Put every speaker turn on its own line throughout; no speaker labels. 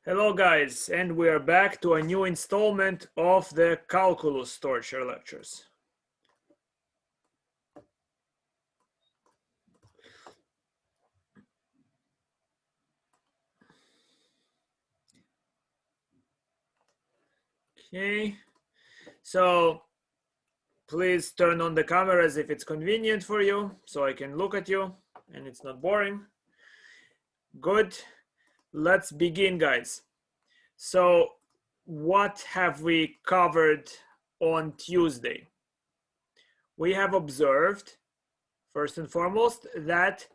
Hello guys, and we are back to a new installment of the calculus torture lectures. Okay, so please turn on the camera as if it's convenient for you, so I can look at you and it's not boring. Good, let's begin guys. So what have we covered on Tuesday? We have observed, first and foremost, that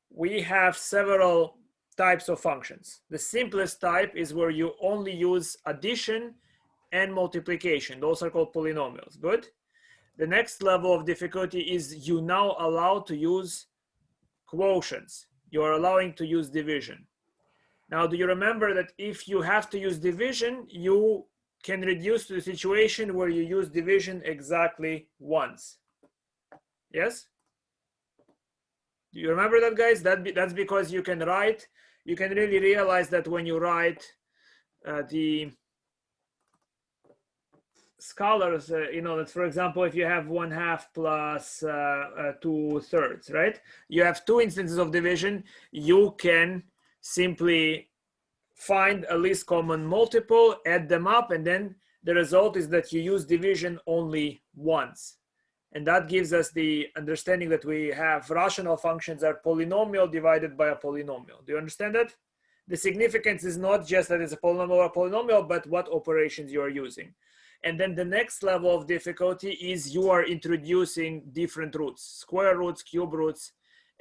we have several types of functions. The simplest type is where you only use addition and multiplication. Those are called polynomials. Good. The next level of difficulty is you now allow to use quotients. You are allowing to use division. Now, do you remember that if you have to use division, you can reduce to the situation where you use division exactly once? Yes? Do you remember that, guys? That's because you can write, you can really realize that when you write the scalars, that for example, if you have 1/2 plus 2/3, right? You have two instances of division, you can simply find a least common multiple, add them up, and then the result is that you use division only once. And that gives us the understanding that we have rational functions are polynomial divided by a polynomial. Do you understand that? The significance is not just that it's a polynomial or a polynomial, but what operations you are using. And then the next level of difficulty is you are introducing different roots, square roots, cube roots,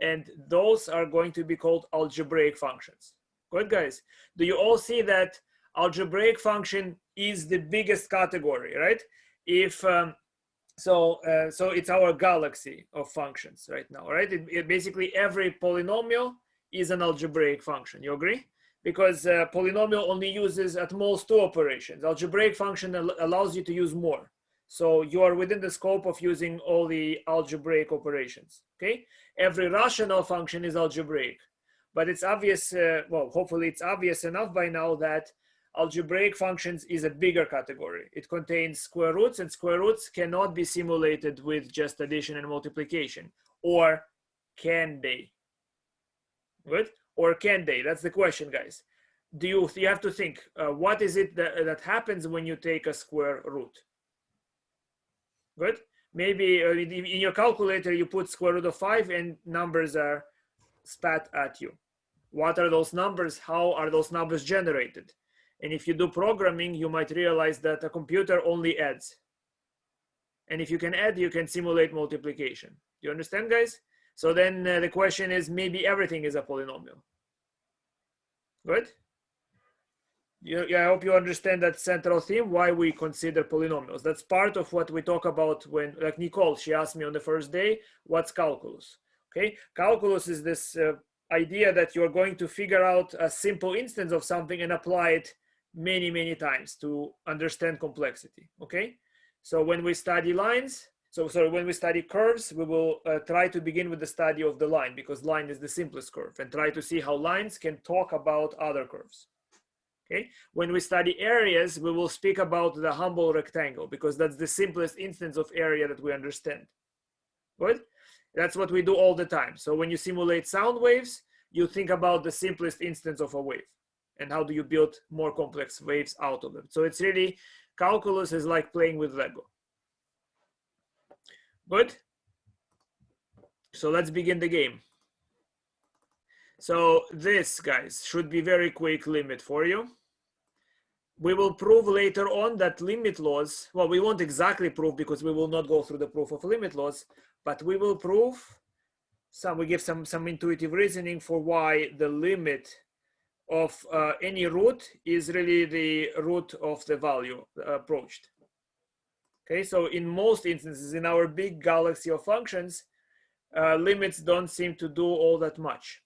and those are going to be called algebraic functions. Good, guys? Do you all see that algebraic function is the biggest category, right? If so it's our galaxy of functions right now, right? It basically every polynomial is an algebraic function. You agree? Because polynomial only uses at most two operations. Algebraic function allows you to use more. So you are within the scope of using all the algebraic operations, okay? Every rational function is algebraic, but it's obvious, well, hopefully it's obvious enough by now that algebraic functions is a bigger category. It contains square roots, and square roots cannot be simulated with just addition and multiplication. Or can they? Good? Or can they? That's the question, guys. You have to think, what is it that happens when you take a square root? Good? Maybe in your calculator, you put square root of 5 and numbers are spat at you. What are those numbers? How are those numbers generated? And if you do programming, you might realize that a computer only adds. And if you can add, you can simulate multiplication. Do you understand, guys? So then the question is, maybe everything is a polynomial. Good? I hope you understand that central theme, why we consider polynomials. That's part of what we talk about when, like Nicole, she asked me on the first day, what's calculus? Okay, calculus is this idea that you're going to figure out a simple instance of something and apply it many, many times to understand complexity, okay? So when we study lines, when we study curves, we will try to begin with the study of the line, because line is the simplest curve, and try to see how lines can talk about other curves, okay? When we study areas, we will speak about the humble rectangle, because that's the simplest instance of area that we understand. Good? That's what we do all the time. So when you simulate sound waves, you think about the simplest instance of a wave and how do you build more complex waves out of them. So it's really, calculus is like playing with Lego. Good? So let's begin the game. So this, guys, should be very quick limit for you. We will prove later on that limit laws, well, we won't exactly prove because we will not go through the proof of limit laws, but we will prove we give some intuitive reasoning for why the limit of any root is really the root of the value approached. Okay, so in most instances in our big galaxy of functions, limits don't seem to do all that much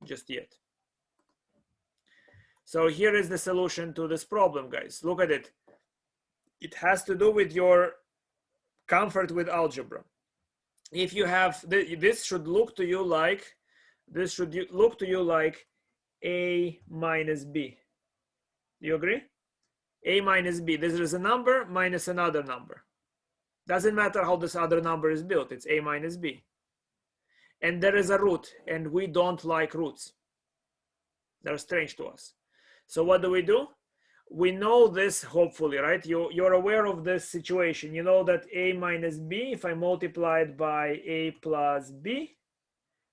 just yet. So here is the solution to this problem, guys. Look at it. It has to do with your comfort with algebra. If you have, this should look to you like, A minus B. Do you agree? A minus B. This is a number minus another number. Doesn't matter how this other number is built. It's A minus B. And there is a root, and we don't like roots. They're strange to us. So what do? We know this, hopefully, right? You're aware of this situation. You know that A minus B, if I multiply it by A plus B,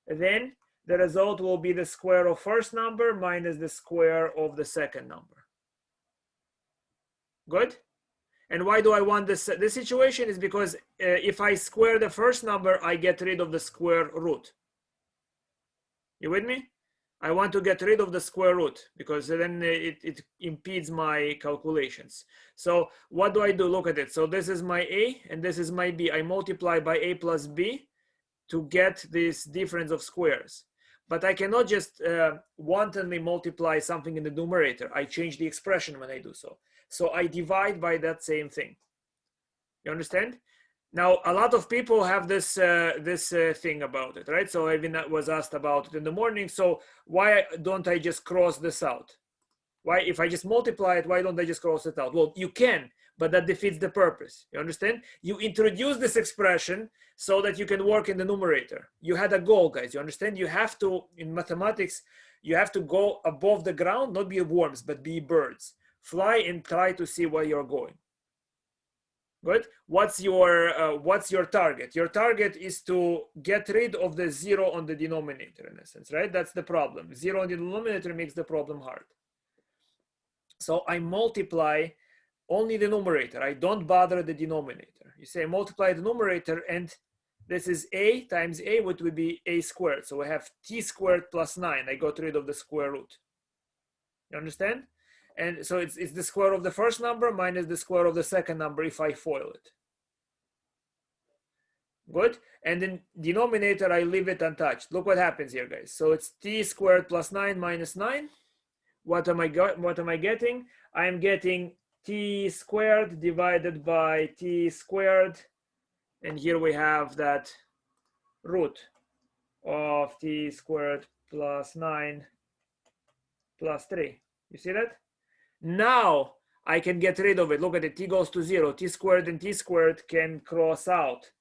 then the result will be the square of first number minus the square of the second number. Good? And why do I want this? This situation is because if I square the first number, I get rid of the square root. You with me? I want to get rid of the square root because then it impedes my calculations. So what do? Look at it. So this is my A and this is my B. I multiply by A plus B to get this difference of squares. But I cannot just wantonly multiply something in the numerator. I change the expression when I do so. So I divide by that same thing. You understand? Now, a lot of people have this thing about it, right? So even that was asked about it in the morning. So why don't I just cross this out? Why, if I just multiply it, why don't I just cross it out? Well, you can, but that defeats the purpose. You understand? You introduce this expression so that you can work in the numerator. You had a goal, guys. You understand? You have to, in mathematics, you have to go above the ground, not be worms, but be birds. Fly and try to see where you're going. Good. What's your target? Your target is to get rid of the zero on the denominator, in essence, right? That's the problem. Zero on the denominator makes the problem hard. So I multiply only the numerator. I don't bother the denominator. You say multiply the numerator, and this is A times A, which would be A squared. So I have T squared plus 9. I got rid of the square root. You understand? And so it's the square of the first number minus the square of the second number if I FOIL it. Good. And in denominator, I leave it untouched. Look what happens here, guys. So it's T squared plus 9 minus 9. What am I getting? I am getting T squared divided by T squared. And here we have that root of T squared plus 9 plus 3. You see that? Now I can get rid of it. Look at it. T goes to 0. T squared and T squared can cross out,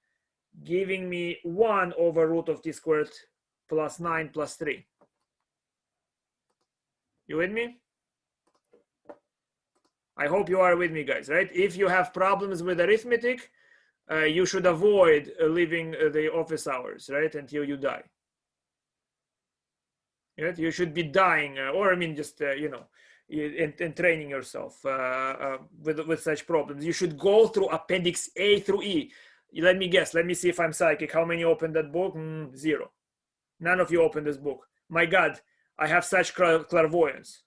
giving me 1 over root of T squared plus 9 plus 3. You with me? I hope you are with me, guys, right? If you have problems with arithmetic, you should avoid leaving the office hours, right, until you die. Right? You should be dying, or I mean, just, you know, and training yourself with such problems. You should go through appendix A through E. Let me guess. Let me see if I'm psychic. How many opened that book? 0. None of you opened this book. My God, I have such clairvoyance.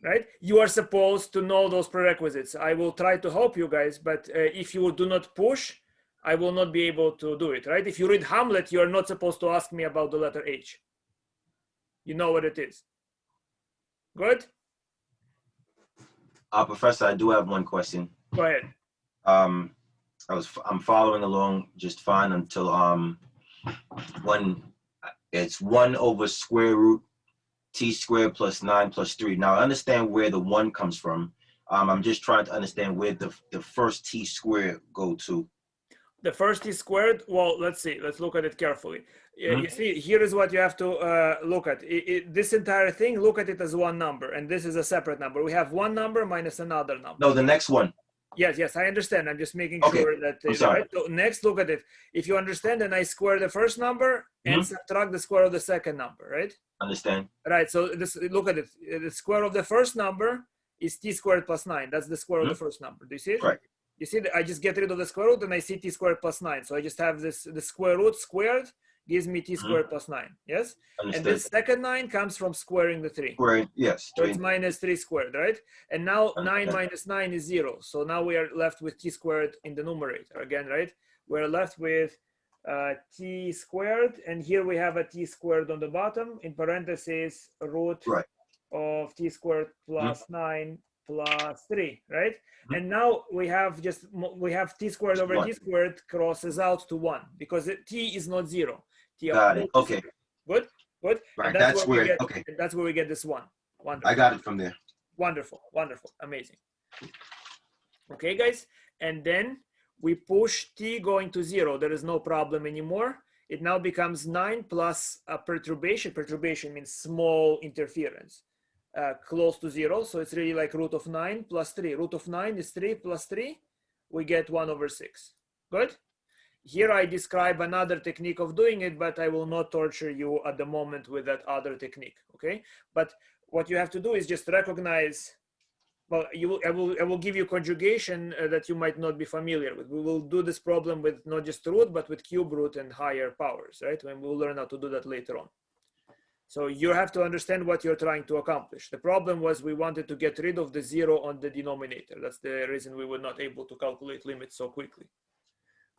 Right? You are supposed to know those prerequisites. I will try to help you guys, but if you do not push, I will not be able to do it. Right? If you read Hamlet, you are not supposed to ask me about the letter H. You know what it is. Good?
Professor, I do have one question.
Go ahead.
I'm following along just fine until when it's 1 over square root T squared plus 9 plus 3. Now I understand where the 1 comes from. I'm just trying to understand where the first T squared go to. The
first T squared, well, let's see. Let's look at it carefully. You see, here is what you have to look at. This entire thing, look at it as one number, and this is a separate number. We have one number minus another number.
No, the next one.
Yes, I understand. I'm just making sure that. Right? So next, look at it. If you understand, then I square the first number and subtract the square of the second number, right?
Understand.
Right, so this, look at it. The square of the first number is T squared plus 9. That's the square of the first number. Do you see it?
Right.
You see, I just get rid of the square root and I see T squared plus 9. So I just have this, the square root squared gives me T squared plus 9. Yes?
Understood.
And this second 9 comes from squaring the 3.
Squared, yes.
So it's minus 3 squared, right? And now 9 minus 9 is 0. So now we are left with T squared in the numerator again, right? We're left with T squared. And here we have a T squared on the bottom, in parentheses, root of T squared plus 9 plus 3, right? And now we have T squared over T squared crosses out to 1 because T is not 0. T
Got it. Okay.
Good.
Right. That's where.
That's where we get this 1. Wonderful.
I got it from there.
Wonderful, wonderful, amazing. Okay, guys, and then we push t going to 0. There is no problem anymore. It now becomes 9 plus a perturbation. Perturbation means small interference, close to 0. So it's really like root of 9 plus 3. Root of 9 is 3 plus 3. We get 1/6. Good? Here I describe another technique of doing it, but I will not torture you at the moment with that other technique, okay? But what you have to do is just recognize, well, I will give you conjugation that you might not be familiar with. We will do this problem with not just root, but with cube root and higher powers, right? And we'll learn how to do that later on. So you have to understand what you're trying to accomplish. The problem was we wanted to get rid of the 0 on the denominator. That's the reason we were not able to calculate limits so quickly.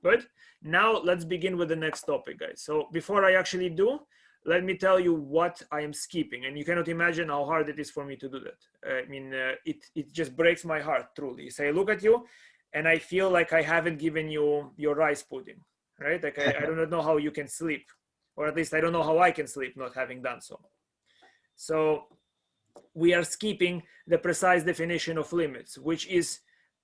Good. Now let's begin with the next topic, guys. So before I actually do, let me tell you what I am skipping. And you cannot imagine how hard it is for me to do that. I mean, it just breaks my heart, truly. So I look at you and I feel like I haven't given you your rice pudding, right? Like I do not know how you can sleep, or at least I don't know how I can sleep not having done so. So we are skipping the precise definition of limits, which is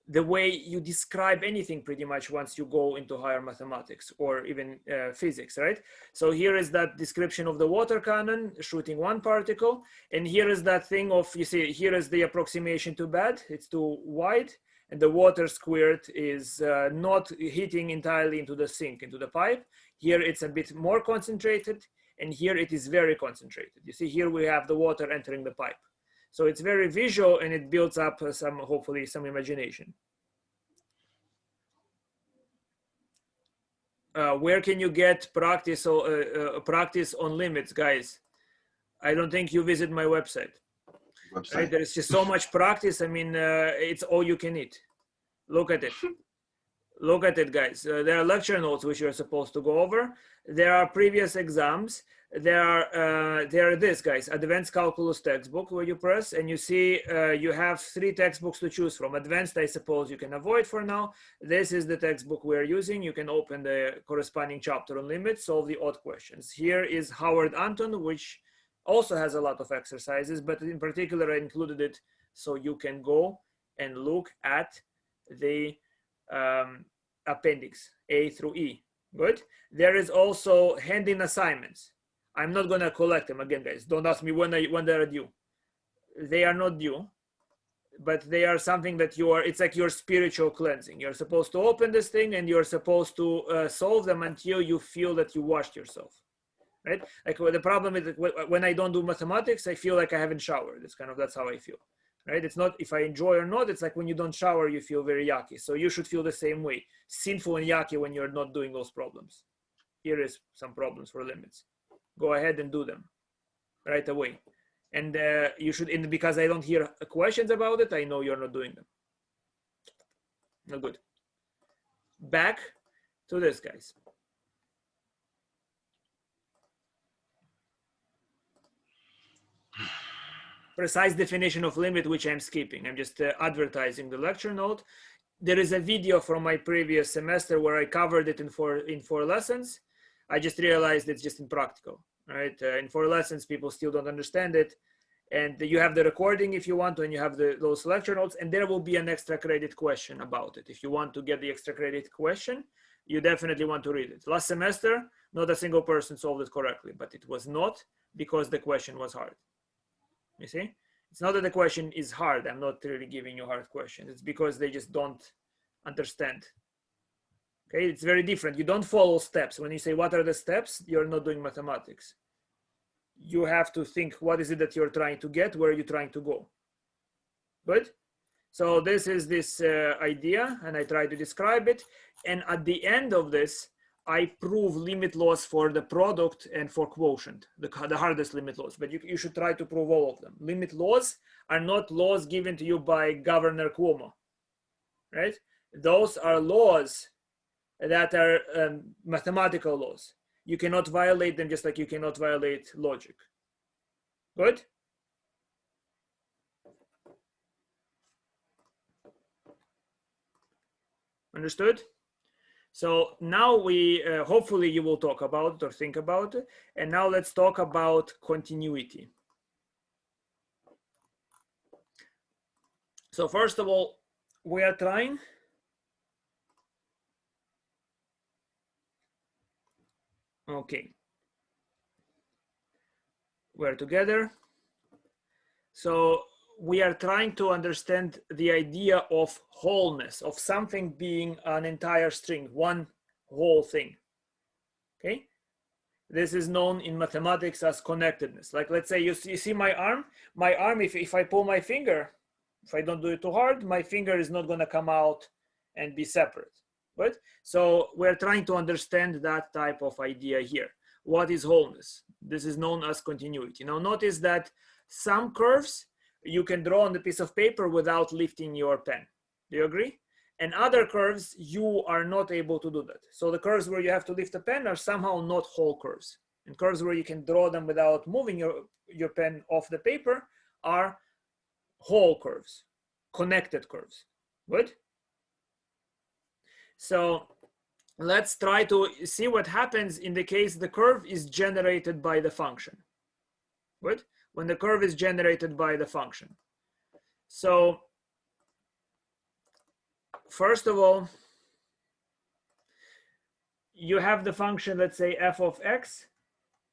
the way you describe anything pretty much once you go into higher mathematics or even physics, right? So here is that description of the water cannon shooting one particle. And here is that thing of, you see, here is the approximation too bad. It's too wide. And the water squirt is not hitting entirely into the sink, into the pipe. Here it's a bit more concentrated. And here it is very concentrated. You see, here we have the water entering the pipe. So it's very visual and it builds up some, hopefully, some imagination. Where can you get practice on limits, guys? I don't think you visit my website. Right? There's just so much practice. I mean, it's all you can eat. Look at it. Look at it, guys. There are lecture notes which you're supposed to go over. There are previous exams. There are this, guys, advanced calculus textbook where you press and you see you have 3 textbooks to choose from. Advanced, I suppose you can avoid for now. This is the textbook we're using. You can open the corresponding chapter on limits, solve the odd questions. Here is Howard Anton, which also has a lot of exercises, but in particular I included it so you can go and look at the appendix A through E. Good. There is also hand-in assignments. I'm not going to collect them again, guys. Don't ask me when they're due. They are not due, but they are something that it's like your spiritual cleansing. You're supposed to open this thing and you're supposed to solve them until you feel that you washed yourself, right? Like the problem is that when I don't do mathematics, I feel like I haven't showered. That's how I feel, right? It's not if I enjoy or not. It's like when you don't shower, you feel very yucky. So you should feel the same way, sinful and yucky when you're not doing those problems. Here is some problems for limits. Go ahead and do them right away. And you should, because I don't hear questions about it, I know you're not doing them. Not good. Back to this, guys. Precise definition of limit, which I'm skipping. I'm just advertising the lecture note. There is a video from my previous semester where I covered it in four lessons. I just realized it's just impractical, right? In 4 lessons, people still don't understand it. And you have the recording if you want to, and you have those lecture notes, and there will be an extra credit question about it. If you want to get the extra credit question, you definitely want to read it. Last semester, not a single person solved it correctly, but it was not because the question was hard. You see? It's not that the question is hard. I'm not really giving you hard questions. It's because they just don't understand. Okay, it's very different. You don't follow steps. When you say, what are the steps? You're not doing mathematics. You have to think, what is it that you're trying to get? Where are you trying to go? Good? So this is this idea, and I try to describe it. And at the end of this, I prove limit laws for the product and for quotient, the hardest limit laws. But you should try to prove all of them. Limit laws are not laws given to you by Governor Cuomo, right? Those are laws that are mathematical laws. You cannot violate them, just like you cannot violate logic. Good? Understood? So now we, hopefully you will talk about it or think about it. And now let's talk about continuity. So first of all, we are trying okay, we're together. So we are trying to understand the idea of wholeness, of something being an entire string, one whole thing. Okay, this is known in mathematics as connectedness. Like, let's say you see my arm. My arm, if I pull my finger, if I don't do it too hard, my finger is not going to come out and be separate. Right? So we're trying to understand that type of idea here. What is wholeness? This is known as continuity. Now notice that some curves you can draw on the piece of paper without lifting your pen. Do you agree? And other curves, you are not able to do that. So the curves where you have to lift a pen are somehow not whole curves. And curves where you can draw them without moving your pen off the paper are whole curves, connected curves. Good? So let's try to see what happens in the case the curve is generated by the function. Good? When the curve is generated by the function. So first of all, you have the function, let's say f of x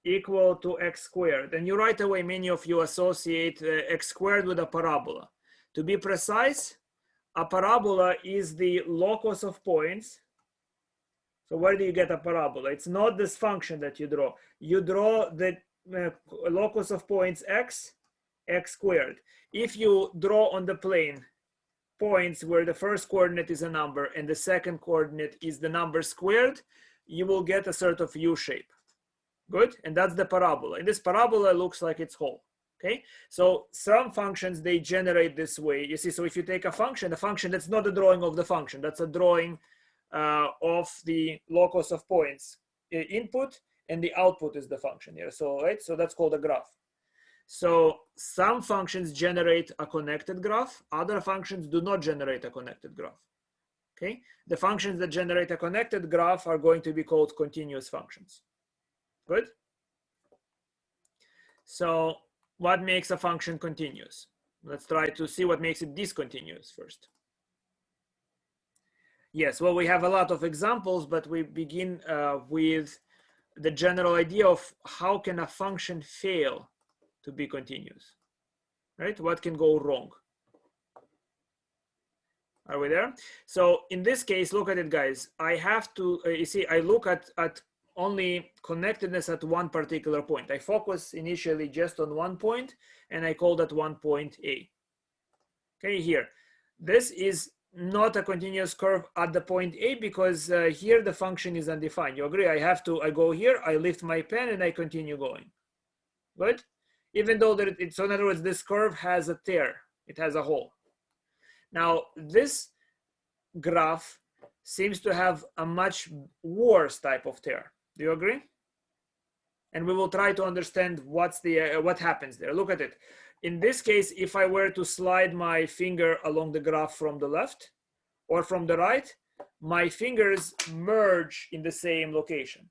equal to x squared. And you right away, many of you associate x squared with a parabola. To be precise, a parabola is the locus of points. So where do you get a parabola? It's not this function that you draw. You draw the locus of points x squared. If you draw on the plane points where the first coordinate is a number and the second coordinate is the number squared, you will get a sort of U shape. Good? And that's the parabola. And this parabola looks like it's whole. Okay? So some functions, they generate this way. You see, so if you take a function that's not a drawing of the function, that's a drawing of the locus of points input, and the output is the function here. So, right? So that's called a graph. So some functions generate a connected graph. Other functions do not generate a connected graph. Okay? The functions that generate a connected graph are going to be called continuous functions. Good? So what makes a function continuous? Let's try to see what makes it discontinuous first. Yes, well, we have a lot of examples, but we begin with the general idea of how can a function fail to be continuous, right? What can go wrong? Are we there? So in this case, look at it, guys. I have to, you see, I look at only connectedness at one particular point. I focus initially just on one point, and I call that one point A. Okay, here. This is not a continuous curve at the point A because here the function is undefined. You agree? I go here, I lift my pen, and I continue going. Good? Even though so in other words, this curve has a tear. It has a hole. Now, this graph seems to have a much worse type of tear. Do you agree? And we will try to understand what happens there. Look at it. In this case, if I were to slide my finger along the graph from the left or from the right, my fingers merge in the same location.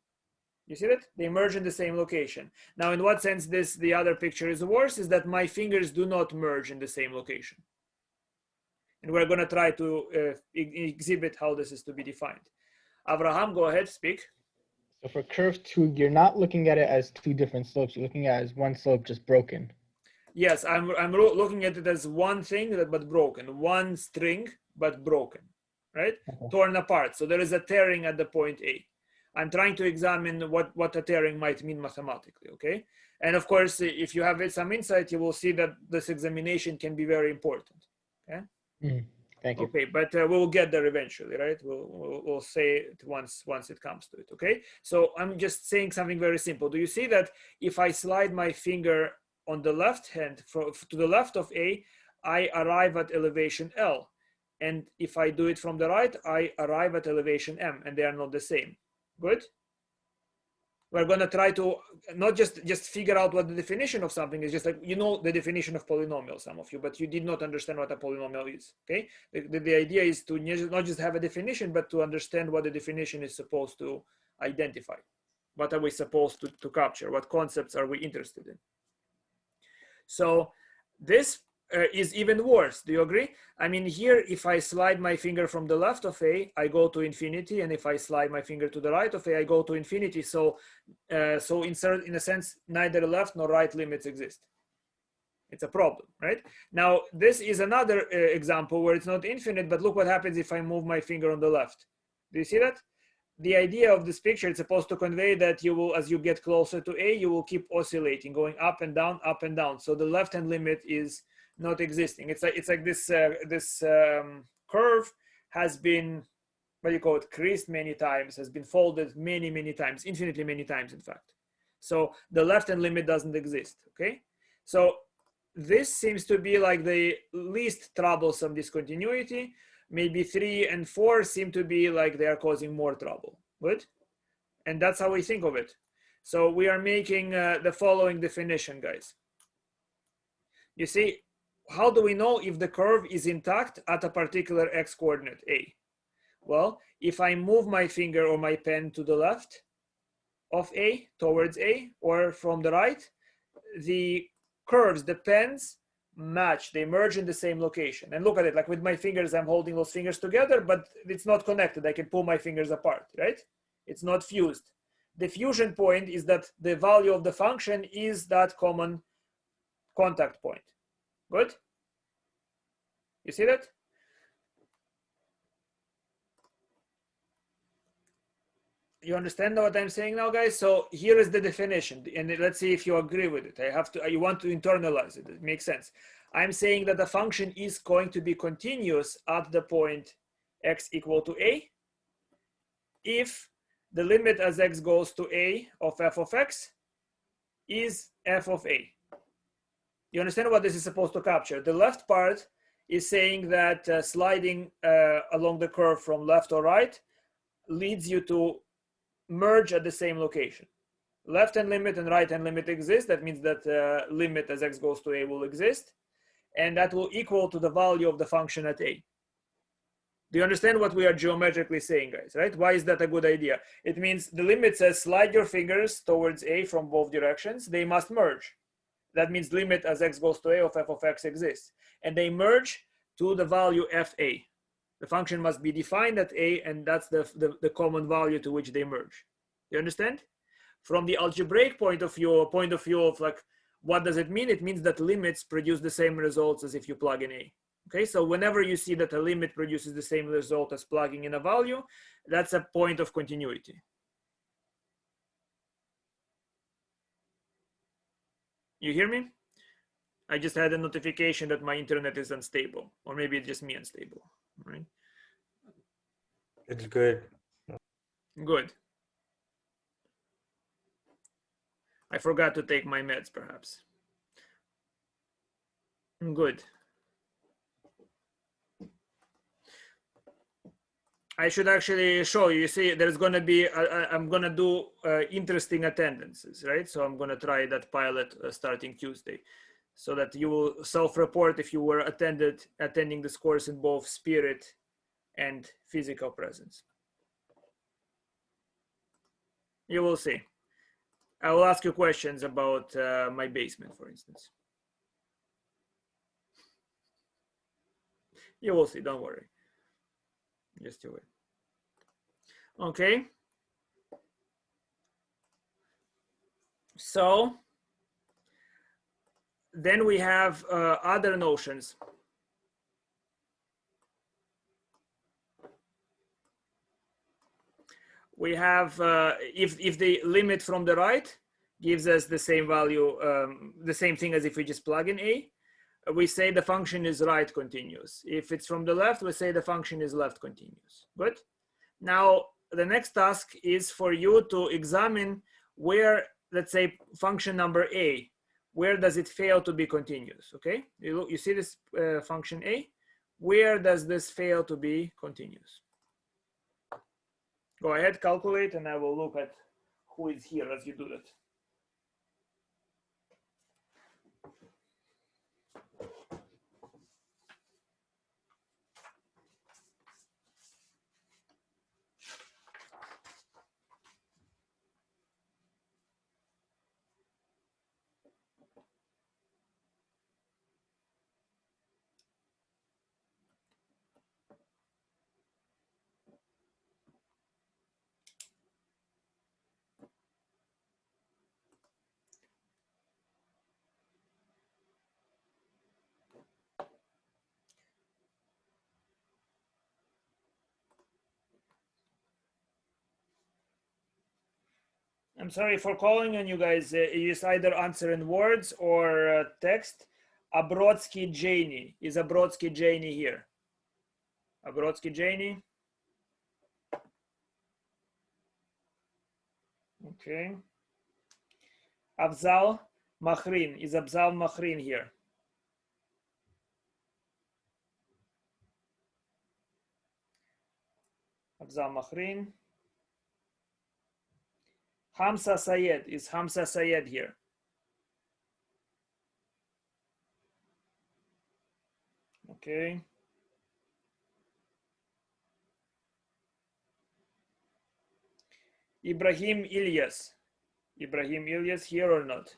You see that? They merge in the same location. Now, in what sense the other picture is worse is that my fingers do not merge in the same location. And we're going to try to exhibit how this is to be defined. Avraham, go ahead, speak.
So for curve 2, you're not looking at it as two different slopes. You're looking at it as one slope just broken.
Yes, I'm looking at it as one thing but broken, one string but broken, right? Okay. Torn apart. So there is a tearing at the point A. I'm trying to examine what a tearing might mean mathematically, okay? And of course, if you have some insight, you will see that this examination can be very important, okay?
Thank you.
Okay, but we will get there eventually, right? We'll say it once it comes to it, okay? So I'm just saying something very simple. Do you see that if I slide my finger on the left hand to the left of A, I arrive at elevation L. And if I do it from the right, I arrive at elevation M, and they are not the same. Good? We're going to try to not just figure out what the definition of something is, just like, you know, the definition of polynomial, some of you, but you did not understand what a polynomial is, okay? The idea is to not just have a definition, but to understand what the definition is supposed to identify. What are we supposed to capture? What concepts are we interested in? So this is even worse. Do you agree? I mean, here, if I slide my finger from the left of A, I go to infinity, and if I slide my finger to the right of A, I go to infinity. So, in a sense, neither left nor right limits exist. It's a problem, right? Now, this is another example where it's not infinite, but look what happens if I move my finger on the left. Do you see that? The idea of this picture is supposed to convey that you will, as you get closer to A, you will keep oscillating, going up and down, up and down. So the left-hand limit is not existing. It's like this curve has been, what do you call it, creased many times, has been folded many times, infinitely many times, in fact. So the left-hand limit doesn't exist, okay? So this seems to be like the least troublesome discontinuity. Maybe 3 and 4 seem to be like they are causing more trouble. Good? And that's how we think of it. So we are making the following definition, guys. You see, how do we know if the curve is intact at a particular x coordinate A? Well, if I move my finger or my pen to the left of A, towards A, or from the right, the curves, the pens match, they merge in the same location. And look at it, like with my fingers, I'm holding those fingers together, but it's not connected. I can pull my fingers apart, right? It's not fused. The fusion point is that the value of the function is that common contact point. Good? You see that? You understand what I'm saying now, guys? So here is the definition, and let's see if you agree with it. You want to internalize it. It makes sense. I'm saying that the function is going to be continuous at the point x equal to A if the limit as x goes to A of f of x is f of A. You understand what this is supposed to capture? The left part is saying that sliding along the curve from left or right leads you to merge at the same location. Left-hand limit and right-hand limit exist. That means that limit as x goes to A will exist, and that will equal to the value of the function at A. Do you understand what we are geometrically saying, guys, right? Why is that a good idea? It means the limit says slide your fingers towards A from both directions. They must merge. That means limit as x goes to A of f of x exists. And they merge to the value fa. The function must be defined at A, and that's the common value to which they merge. You understand? From the algebraic point of view of like, what does it mean? It means that limits produce the same results as if you plug in A. Okay, so whenever you see that a limit produces the same result as plugging in a value, that's a point of continuity. You hear me? I just had a notification that my internet is unstable, or maybe it's just me unstable, right?
It's good.
Good. I forgot to take my meds, perhaps. Good. I should actually show you. You see, there's going to be, I'm going to do interesting attendances, right? So I'm going to try that pilot starting Tuesday, so that you will self-report if you were attending this course in both spirit and physical presence. You will see. I will ask you questions about my basement, for instance. You will see, don't worry. Just do it. Okay. So then we have other notions. We have, if the limit from the right gives us the same value, the same thing as if we just plug in A, we say the function is right continuous. If it's from the left, we say the function is left continuous. Good. Now, the next task is for you to examine where, let's say, function number A, where does it fail to be continuous? Okay, you see this function A, where does this fail to be continuous? Go ahead, calculate, and I will look at who is here as you do that. I'm sorry for calling on you guys. You just either answer in words or text. Abrodsky Janie. Is Abrodsky Janie here? Abrodsky Janie. Okay. Afzal Mahrin. Is Afzal Mahrin here? Afzal Mahrin. Hamza Sayed. Is Hamza Sayed here? Okay. Ibrahim Ilyas. Ibrahim Ilyas here or not?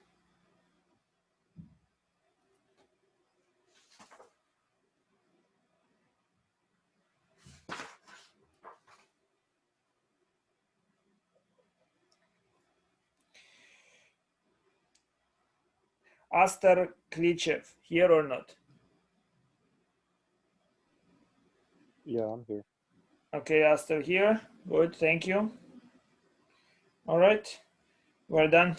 Astar Klichev here or not?
Yeah, I'm here.
Okay, Astar here. Good, thank you. All right, we're done.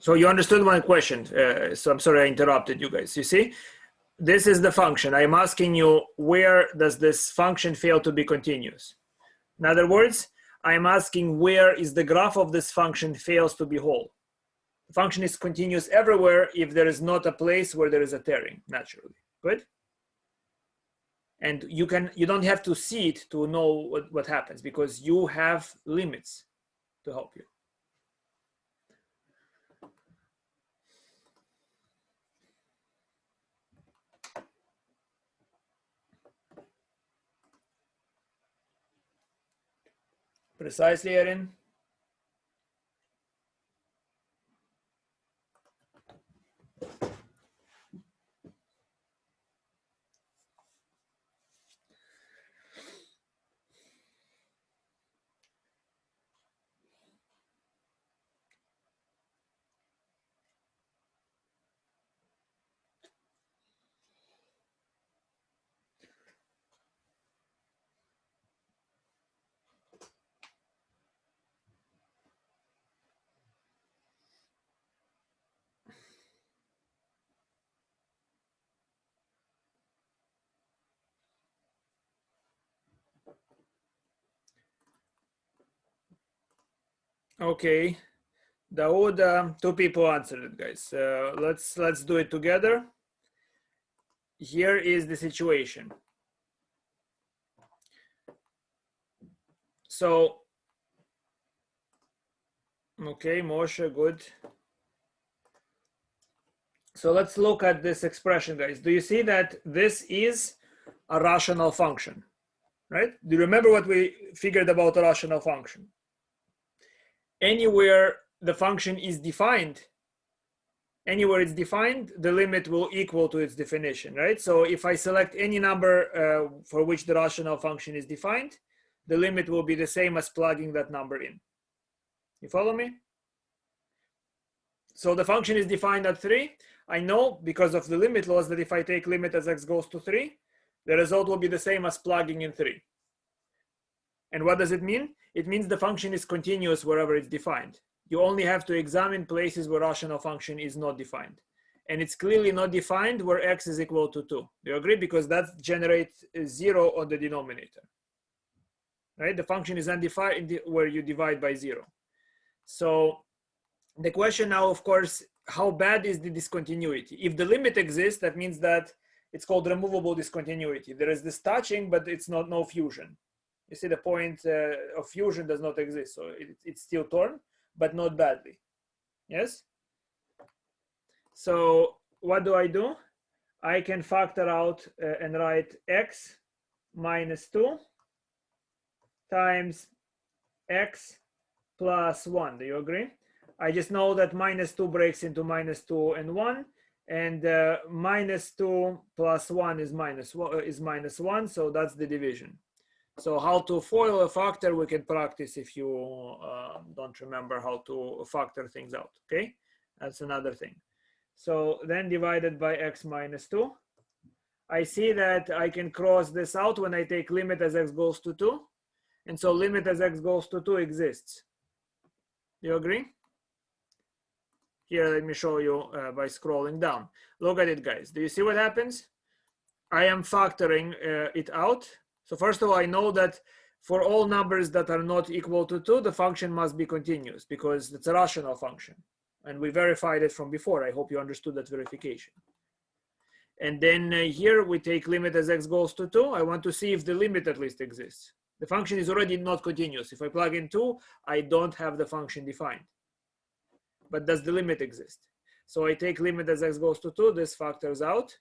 So you understood my question. So I'm sorry I interrupted you guys. You see, this is the function. I'm asking you, where does this function fail to be continuous? In other words, I'm asking where is the graph of this function fails to be whole. The function is continuous everywhere if there is not a place where there is a tearing, naturally. Good? And you don't have to see it to know what happens, because you have limits to help you. Precisely, Erin. Okay, Daoud, two people answered it, guys. Let's do it together. Here is the situation. So, okay, Moshe, good. So let's look at this expression, guys. Do you see that this is a rational function, right? Do you remember what we figured about a rational function? Anywhere the function is defined, anywhere it's defined, the limit will equal to its definition, right? So if I select any number for which the rational function is defined, the limit will be the same as plugging that number in. You follow me? So the function is defined at 3. I know because of the limit laws that if I take limit as x goes to 3, the result will be the same as plugging in 3. And what does it mean? It means the function is continuous wherever it's defined. You only have to examine places where rational function is not defined. And it's clearly not defined where x is equal to 2. Do you agree? Because that generates 0 on the denominator. Right? The function is undefined where you divide by 0. So the question now, of course, how bad is the discontinuity? If the limit exists, that means that it's called removable discontinuity. There is this touching, but it's not no fusion. You see, the point of fusion does not exist. So it's still torn, but not badly. Yes? So what do? I can factor out and write x minus 2 times x plus 1. Do you agree? I just know that -2 breaks into -2 and 1, and -2 plus 1 is -1, so that's the division. So how to FOIL a factor we can practice if you don't remember how to factor things out, okay? That's another thing. So then divided by x minus 2. I see that I can cross this out when I take limit as x goes to 2. And so limit as x goes to 2 exists. Do you agree? Here, let me show you by scrolling down. Look at it, guys. Do you see what happens? I am factoring it out. So first of all, I know that for all numbers that are not equal to 2, the function must be continuous because it's a rational function. And we verified it from before. I hope you understood that verification. And then here we take limit as x goes to 2. I want to see if the limit at least exists. The function is already not continuous. If I plug in 2, I don't have the function defined. But does the limit exist? So I take limit as x goes to 2. This factors out.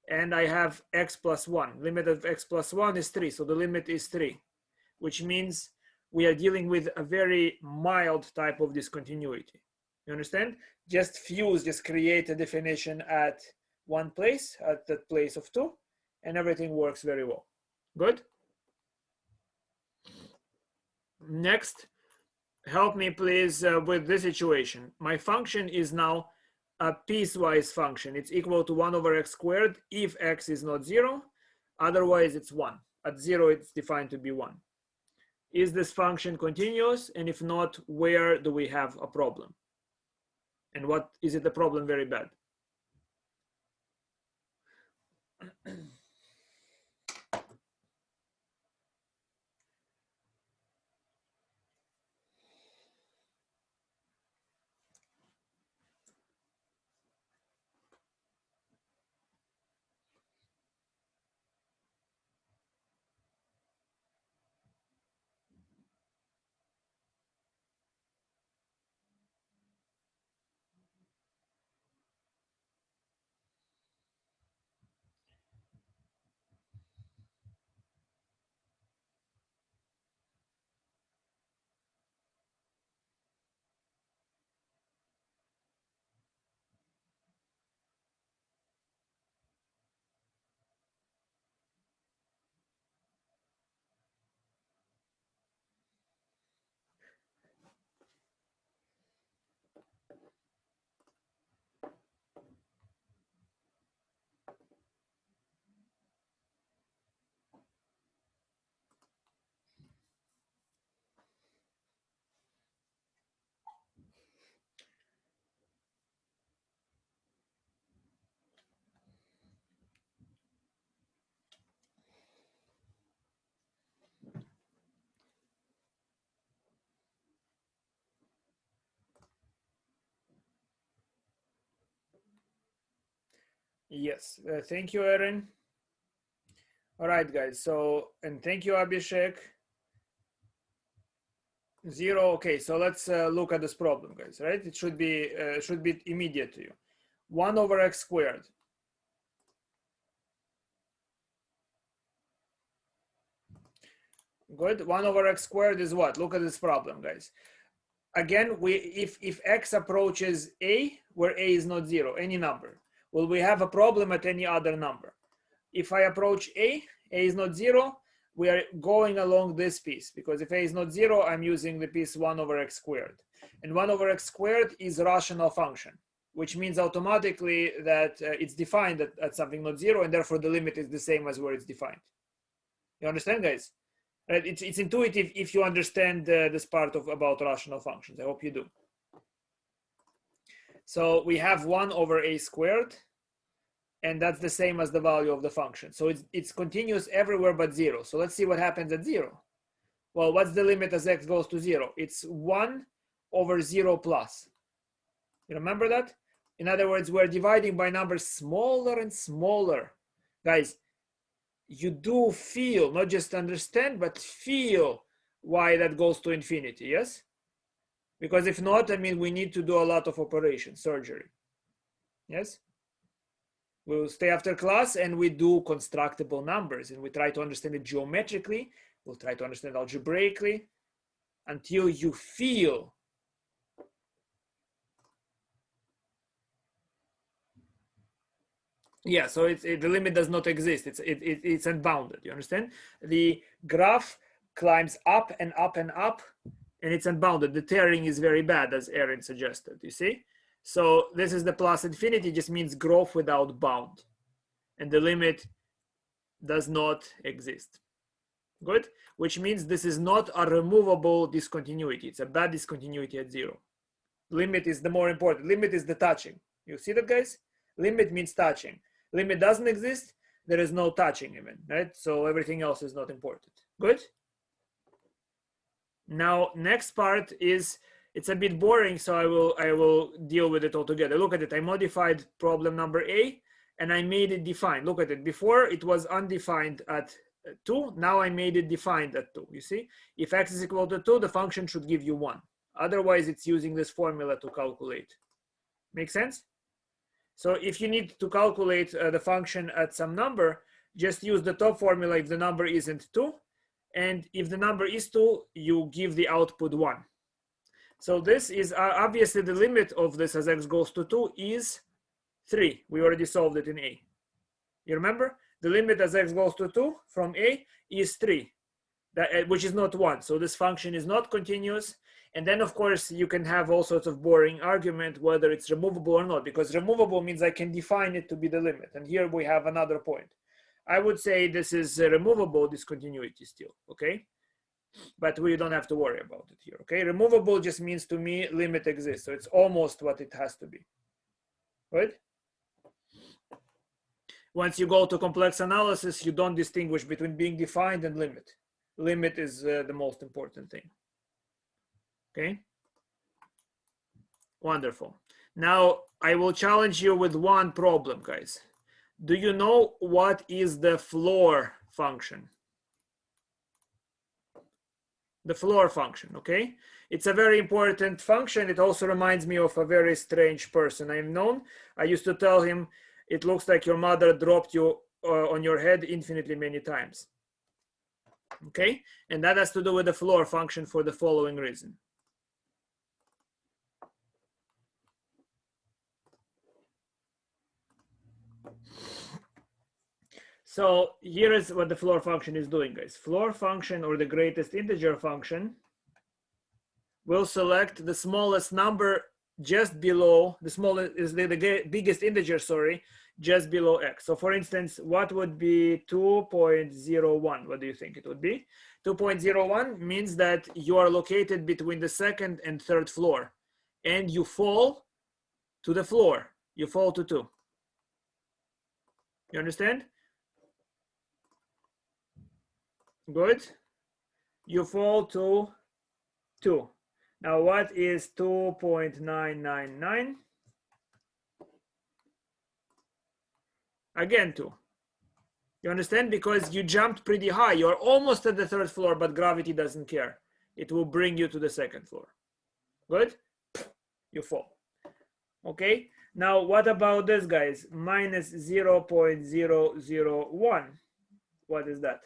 And I have x plus 1. Limit of x plus 1 is 3. So the limit is 3, which means we are dealing with a very mild type of discontinuity. You understand? Just create a definition at one place, at the place of 2, and everything works very well. Good? Next, help me please with this situation. My function is now a piecewise function. It's equal to 1 over x squared if x is not 0. Otherwise, it's 1. At 0, it's defined to be 1. Is this function continuous? And if not, where do we have a problem? And what is it the problem very bad? Yes, thank you, Erin. All right, guys. So, and thank you, Abhishek. 0. Okay, so let's look at this problem, guys. Right? It should be immediate to you. 1 over x squared. Good. 1 over x squared is what? Look at this problem, guys. Again, if x approaches a, where a is not 0, any number, will we have a problem at any other number? If I approach a is not 0, we are going along this piece, because if a is not 0, I'm using the piece 1 over x squared. And 1 over x squared is a rational function, which means automatically that it's defined at something not 0, and therefore the limit is the same as where it's defined. You understand, guys? Right? It's intuitive if you understand this part about rational functions. I hope you do. So we have 1 over a squared, and that's the same as the value of the function. So it's continuous everywhere but 0. So let's see what happens at 0. Well, what's the limit as x goes to 0? It's 1 over 0 plus. You remember that? In other words, we're dividing by numbers smaller and smaller. Guys, you do feel, not just understand, but feel why that goes to infinity, yes? Because if not, I mean, we need to do a lot of operations, surgery. Yes? We'll stay after class and we do constructible numbers and we try to understand it geometrically, We'll try to understand algebraically until you feel. Yeah, so the limit does not exist. It's unbounded. You understand? The graph climbs up and up and up, and it's unbounded. The tearing is very bad, as Aaron suggested. You see? So this is the plus infinity, just means growth without bound, and the limit does not exist. Good? Which means this is not a removable discontinuity. It's a bad discontinuity at 0. Limit is the more important. Limit is the touching. You see that, guys? Limit means touching. Limit doesn't exist, there is no touching even, right? So everything else is not important. Good? Now, next part is, it's a bit boring, so I will deal with it all together. Look at it. I modified problem number A, and I made it defined. Look at it. Before, it was undefined at 2. Now I made it defined at 2. You see? If x is equal to 2, the function should give you 1. Otherwise, it's using this formula to calculate. Make sense? So if you need to calculate the function at some number, just use the top formula if the number isn't 2. And if the number is 2, you give the output 1. So this is obviously the limit of this as x goes to 2 is 3. We already solved it in A. You remember? The limit as x goes to 2 from A is 3, which is not 1. So this function is not continuous. And then, of course, you can have all sorts of boring argument whether it's removable or not, because removable means I can define it to be the limit. And here we have another point. I would say this is a removable discontinuity still, okay? But we don't have to worry about it here, okay? Removable just means to me limit exists. So it's almost what it has to be, right? Once you go to complex analysis, you don't distinguish between being defined and limit. Limit is the most important thing. Okay, wonderful. Now I will challenge you with one problem, guys. Do you know what is the floor function? The floor function, okay? It's a very important function. It also reminds me of a very strange person I've known. I used to tell him, it looks like your mother dropped you on your head infinitely many times. Okay, and that has to do with the floor function for the following reason. So here is what the floor function is doing, guys. Floor function, or the greatest integer function, will select the smallest number just below, the smallest is the biggest integer, sorry, just below x. So for instance, what would be 2.01? What do you think it would be? 2.01 means that you are located between the second and third floor, and you fall to the floor. You fall to 2. You understand? Good. You fall to 2. Now, what is 2.999? Again, 2. You understand? Because you jumped pretty high. You're almost at the third floor, but gravity doesn't care. It will bring you to the second floor. Good? You fall. Okay? Now, what about this, guys? Minus 0.001. What is that?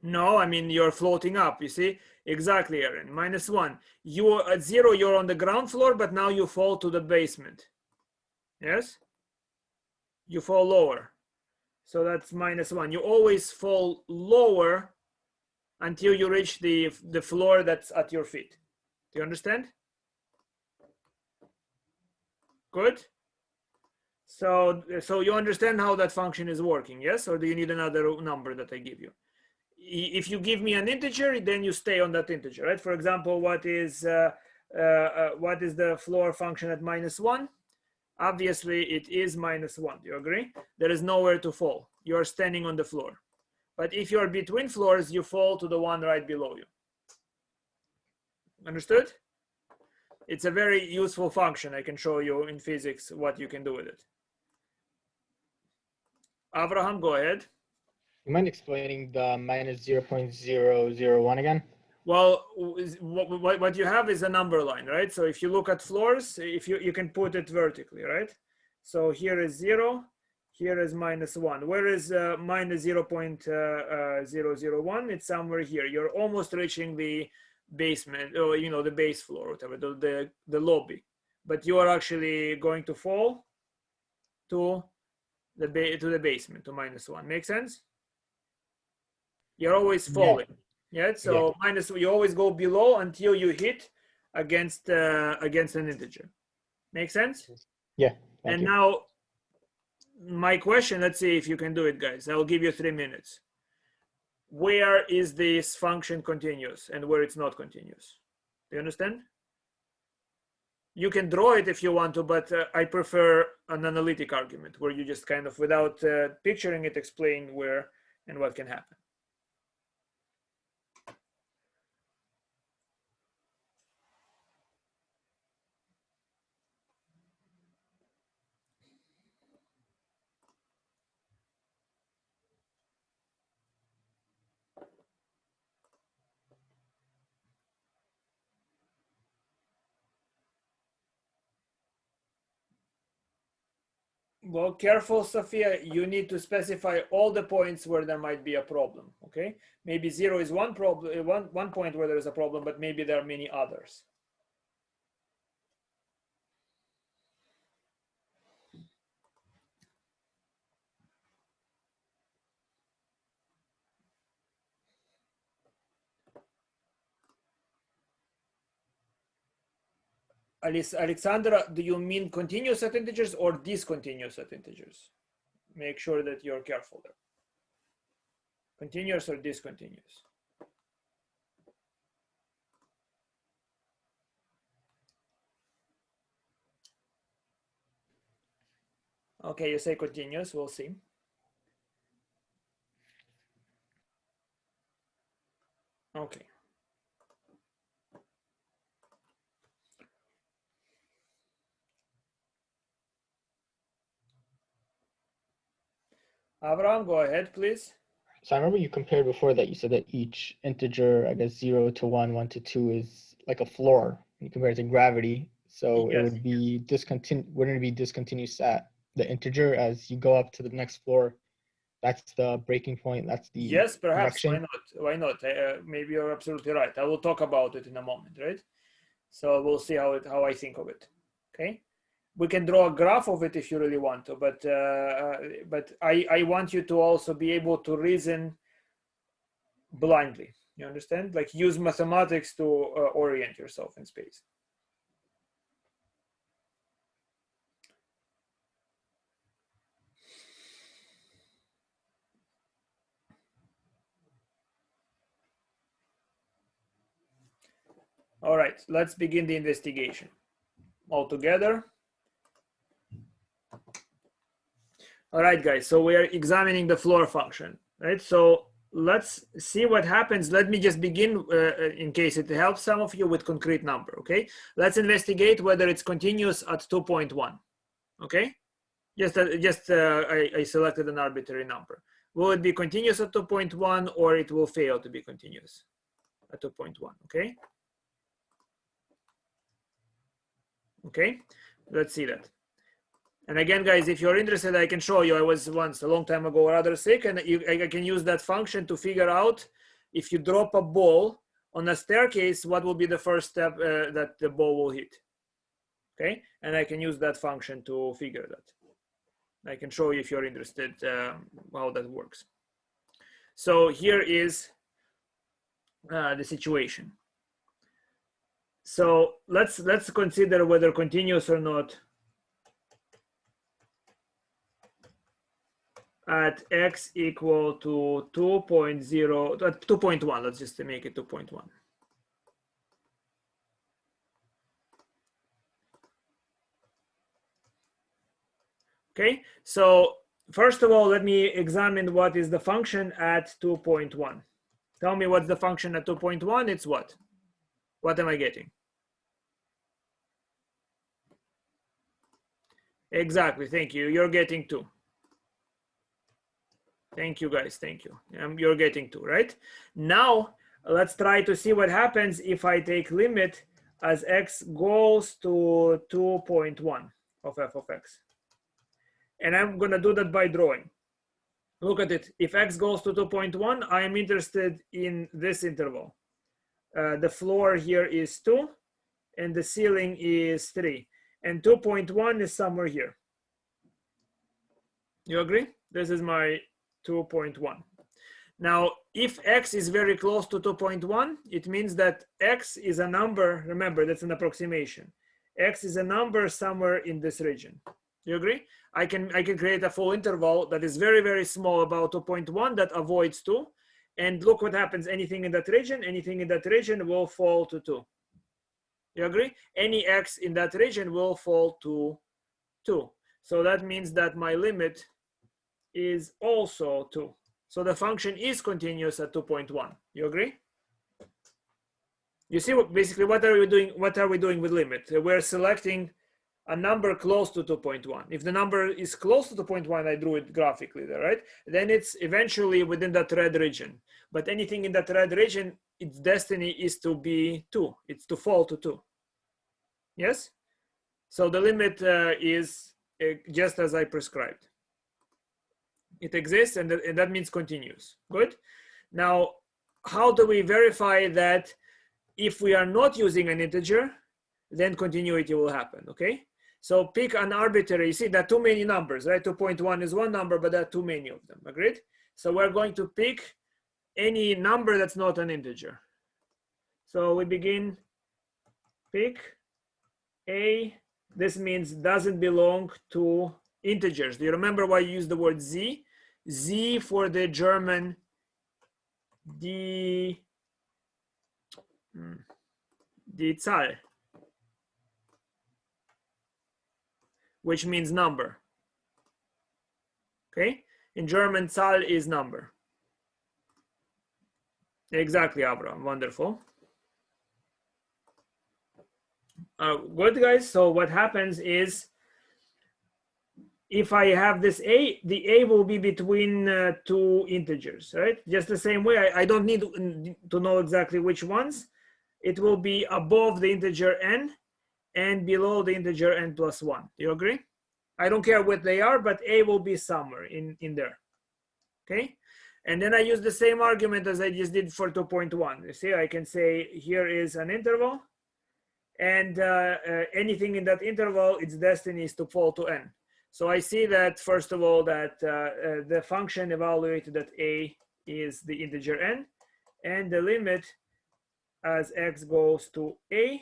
No, I mean, you're floating up, you see? Exactly, Aaron. Minus 1. You are at 0, you're on the ground floor, but now you fall to the basement. Yes? You fall lower. So that's minus 1. You always fall lower until you reach the floor that's at your feet. Do you understand? Good? So you understand how that function is working, yes? Or do you need another number that I give you? If you give me an integer, then you stay on that integer, right? For example, what is the floor function at minus 1? Obviously, it is minus 1. Do you agree? There is nowhere to fall. You are standing on the floor. But if you're between floors, you fall to the one right below you. Understood? It's a very useful function. I can show you in physics what you can do with it. Abraham, go ahead.
You mind explaining the minus 0.001 again?
Well, what you have is a number line, right? So if you look at floors, if you can put it vertically, right? So here is 0, here is -1. Where is minus 0.001? It's somewhere here. You're almost reaching the basement, or the base floor, whatever, the lobby. But you are actually going to fall to the basement, to -1. Make sense? You're always falling. Yeah. So you always go below until you hit against an integer. Make sense?
Yeah.
And now my question, let's see if you can do it, guys. I'll give you 3 minutes. Where is this function continuous and where it's not continuous? Do you understand? You can draw it if you want to, but I prefer an analytic argument where you just kind of, without picturing it, explain where and what can happen. Well, careful, Sophia. You need to specify all the points where there might be a problem. Okay, maybe 0 is one problem, one point where there is a problem, but maybe there are many others. Alexandra, do you mean continuous at integers or discontinuous at integers? Make sure that you're careful there. Continuous or discontinuous? Okay, you say continuous, we'll see. Okay. Abraham, go ahead, please.
So I remember you compared before that you said that each integer, I guess 0 to 1, 1 to 2 is like a floor. You compare it to gravity. So
Yes.
it would be wouldn't it be discontinuous at the integer as you go up to the next floor? That's the breaking point. That's the
Yes, perhaps.
connection.
Why not? Maybe you're absolutely right. I will talk about it in a moment, right? So we'll see how I think of it. Okay. We can draw a graph of it if you really want to, but I want you to also be able to reason blindly. You understand? Like use mathematics to orient yourself in space. All right, let's begin the investigation. All together. All right, guys, so we are examining the floor function, right? So let's see what happens. Let me just begin, in case it helps some of you, with concrete number, okay? Let's investigate whether it's continuous at 2.1, okay? I selected an arbitrary number. Will it be continuous at 2.1 or it will fail to be continuous at 2.1, okay? Okay, let's see that. And again, guys, if you're interested, I can show you. I was once a long time ago rather sick, and I can use that function to figure out if you drop a ball on a staircase, what will be the first step that the ball will hit. Okay, and I can use that function to figure that. I can show you if you're interested how that works. So here is the situation. So let's consider whether continuous or not at x equal to 2.1. Let's just make it 2.1. Okay, so first of all, let me examine what is the function at 2.1. Tell me what's the function at 2.1. It's what? What am I getting? Exactly, thank you. You're getting 2. Thank you, guys, thank you. You're getting 2, right? Now, let's try to see what happens if I take limit as x goes to 2.1 of f of x. And I'm going to do that by drawing. Look at it. If x goes to 2.1, I am interested in this interval. The floor here is 2, and the ceiling is 3. And 2.1 is somewhere here. You agree? This is my 2.1. Now, if x is very close to 2.1, it means that x is a number. Remember, that's an approximation. X is a number somewhere in this region. You agree? I can create a full interval that is very, very small, about 2.1, that avoids 2. And look what happens. Anything in that region will fall to 2. You agree? Any x in that region will fall to 2. So that means that my limit is also 2. So the function is continuous at 2.1. You agree? You see basically what are we doing? What are we doing with limit? We're selecting a number close to 2.1. If the number is close to 2.1, I drew it graphically there, right? Then it's eventually within that red region. But anything in that red region, its destiny is to be 2. It's to fall to 2. Yes? So the limit is just as I prescribed. It exists, and that means continuous. Good? Now, how do we verify that if we are not using an integer, then continuity will happen, okay? So pick an arbitrary, you see there are too many numbers, right? 2.1 is one number, but there are too many of them, agreed? So we're going to pick any number that's not an integer. So we begin, pick a, this means doesn't belong to integers. Do you remember why you use the word z? Z for the German die Zahl, which means number. Okay, in German, Zahl is number. Exactly, Abraham. Wonderful. Good, guys. So what happens is, if I have this a, the a will be between two integers, right? Just the same way. I don't need to know exactly which ones. It will be above the integer n and below the integer n plus 1. You agree? I don't care what they are, but a will be somewhere in there. Okay? And then I use the same argument as I just did for 2.1. You see, I can say here is an interval, and anything in that interval, its destiny is to fall to n. So I see that, first of all, that the function evaluated at a is the integer n, and the limit as x goes to a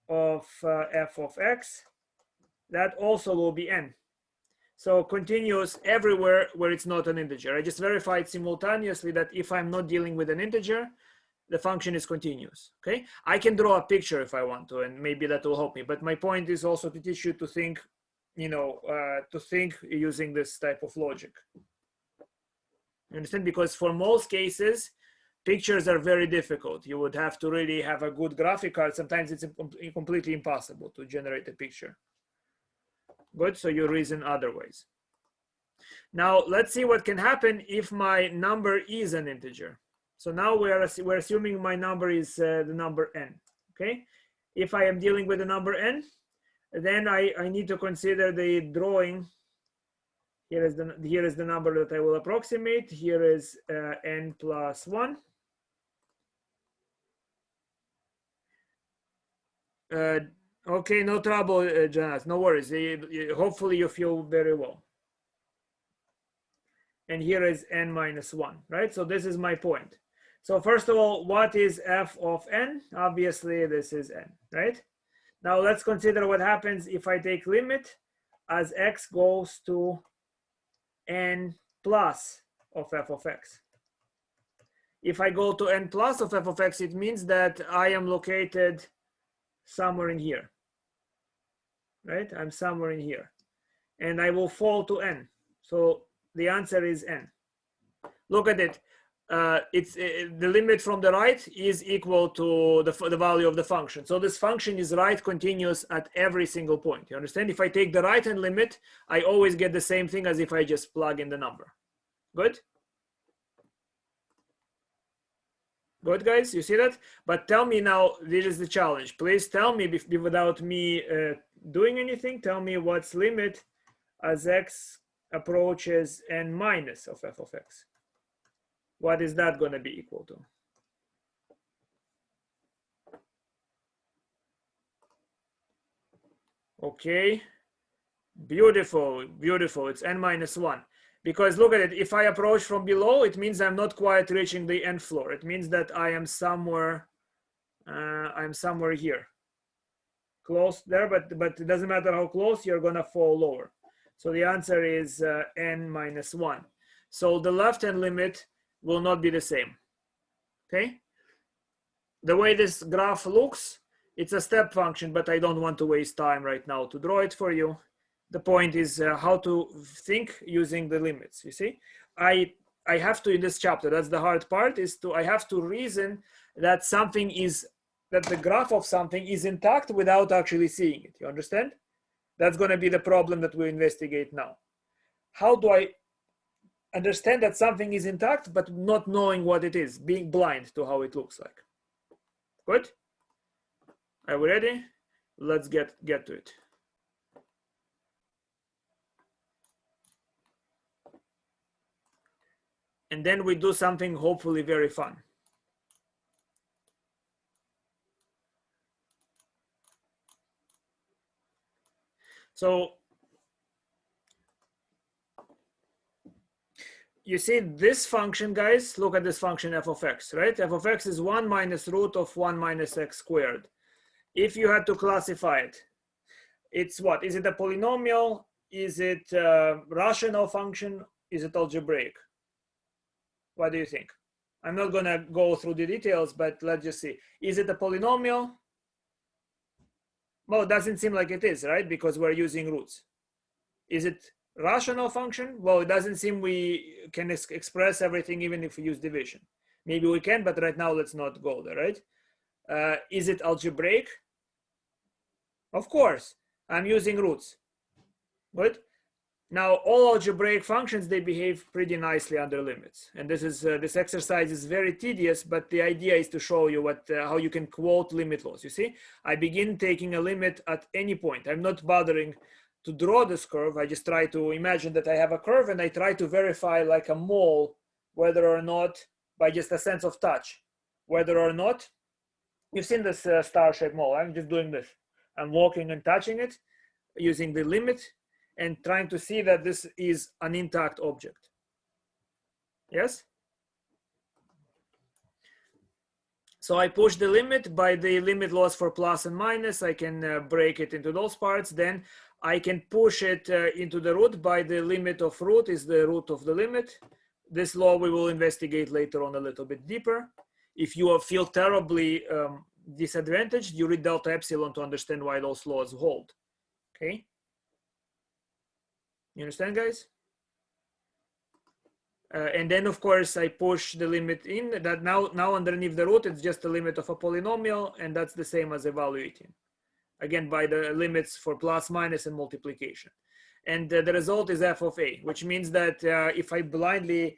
of f of x, that also will be n. So continuous everywhere where it's not an integer. I just verified simultaneously that if I'm not dealing with an integer, the function is continuous. Okay, I can draw a picture if I want to, and maybe that will help me. But my point is also to teach you to think, you know, to think using this type of logic. You understand? Because for most cases, pictures are very difficult. You would have to really have a good graphic card. Sometimes it's completely impossible to generate a picture. Good, so you reason otherwise. Now let's see what can happen if my number is an integer. So now we're assuming my number is the number n. Okay, if I am dealing with the number n, then I need to consider the drawing. Here is the number that I will approximate. Here is n plus 1. Okay, no trouble, Jonas, no worries. Hopefully you feel very well. And here is n minus 1, right? So this is my point. So first of all, what is f of n? Obviously, this is n, right? Now let's consider what happens if I take limit as x goes to n plus of f of x. If I go to n plus of f of x, it means that I am located somewhere in here, right? I'm somewhere in here, and I will fall to n. So the answer is n. Look at it. The limit from the right is equal to the value of the function. So this function is right continuous at every single point. You understand? If I take the right-hand limit, I always get the same thing as if I just plug in the number. Good? Good, guys, you see that? But tell me now, this is the challenge. Please tell me without me doing anything, tell me what's limit as x approaches n minus of f of x. What is that going to be equal to? Okay, beautiful, beautiful. It's n minus 1. Because look at it, if I approach from below, it means I'm not quite reaching the nth floor. It means that I am somewhere, here. Close there, but it doesn't matter how close, you're gonna fall lower. So the answer is n minus 1. So the left-hand limit will not be the same, okay? The way this graph looks, it's a step function, but I don't want to waste time right now to draw it for you. The point is how to think using the limits, you see? I have to, in this chapter, that's the hard part, I have to reason that the graph of something is intact without actually seeing it, you understand? That's gonna be the problem that we investigate now. How do I understand that something is intact, but not knowing what it is, being blind to how it looks like? Good? Are we ready? Let's get to it. And then we do something hopefully very fun. So you see this function, guys, look at this function f of x, right? F of x is 1 minus root of 1 minus x squared. If you had to classify it, it's what? Is it a polynomial? Is it a rational function? Is it algebraic? What do you think? I'm not gonna go through the details, but let's just see. Is it a polynomial? Well, it doesn't seem like it is, right? Because we're using roots. Is it rational function? Well, it doesn't seem we can express everything even if we use division. Maybe we can, but right now let's not go there, right? Is it algebraic? Of course, I'm using roots. Good. Now, all algebraic functions, they behave pretty nicely under limits. And this exercise is very tedious, but the idea is to show you how you can quote limit laws. You see, I begin taking a limit at any point. I'm not bothering to draw this curve. I just try to imagine that I have a curve and I try to verify like a mole, whether or not, by just a sense of touch, whether or not, you've seen this star-shaped mole. I'm just doing this. I'm walking and touching it using the limit and trying to see that this is an intact object. Yes? So I push the limit by the limit laws for plus and minus. I can break it into those parts. Then I can push it into the root by the limit of root is the root of the limit. This law we will investigate later on a little bit deeper. If you feel terribly disadvantaged, you read delta epsilon to understand why those laws hold. Okay? You understand, guys? And then, of course, I push the limit in. That now underneath the root, it's just the limit of a polynomial, and that's the same as evaluating. Again, by the limits for plus, minus, and multiplication. And the result is f of a, which means that if I blindly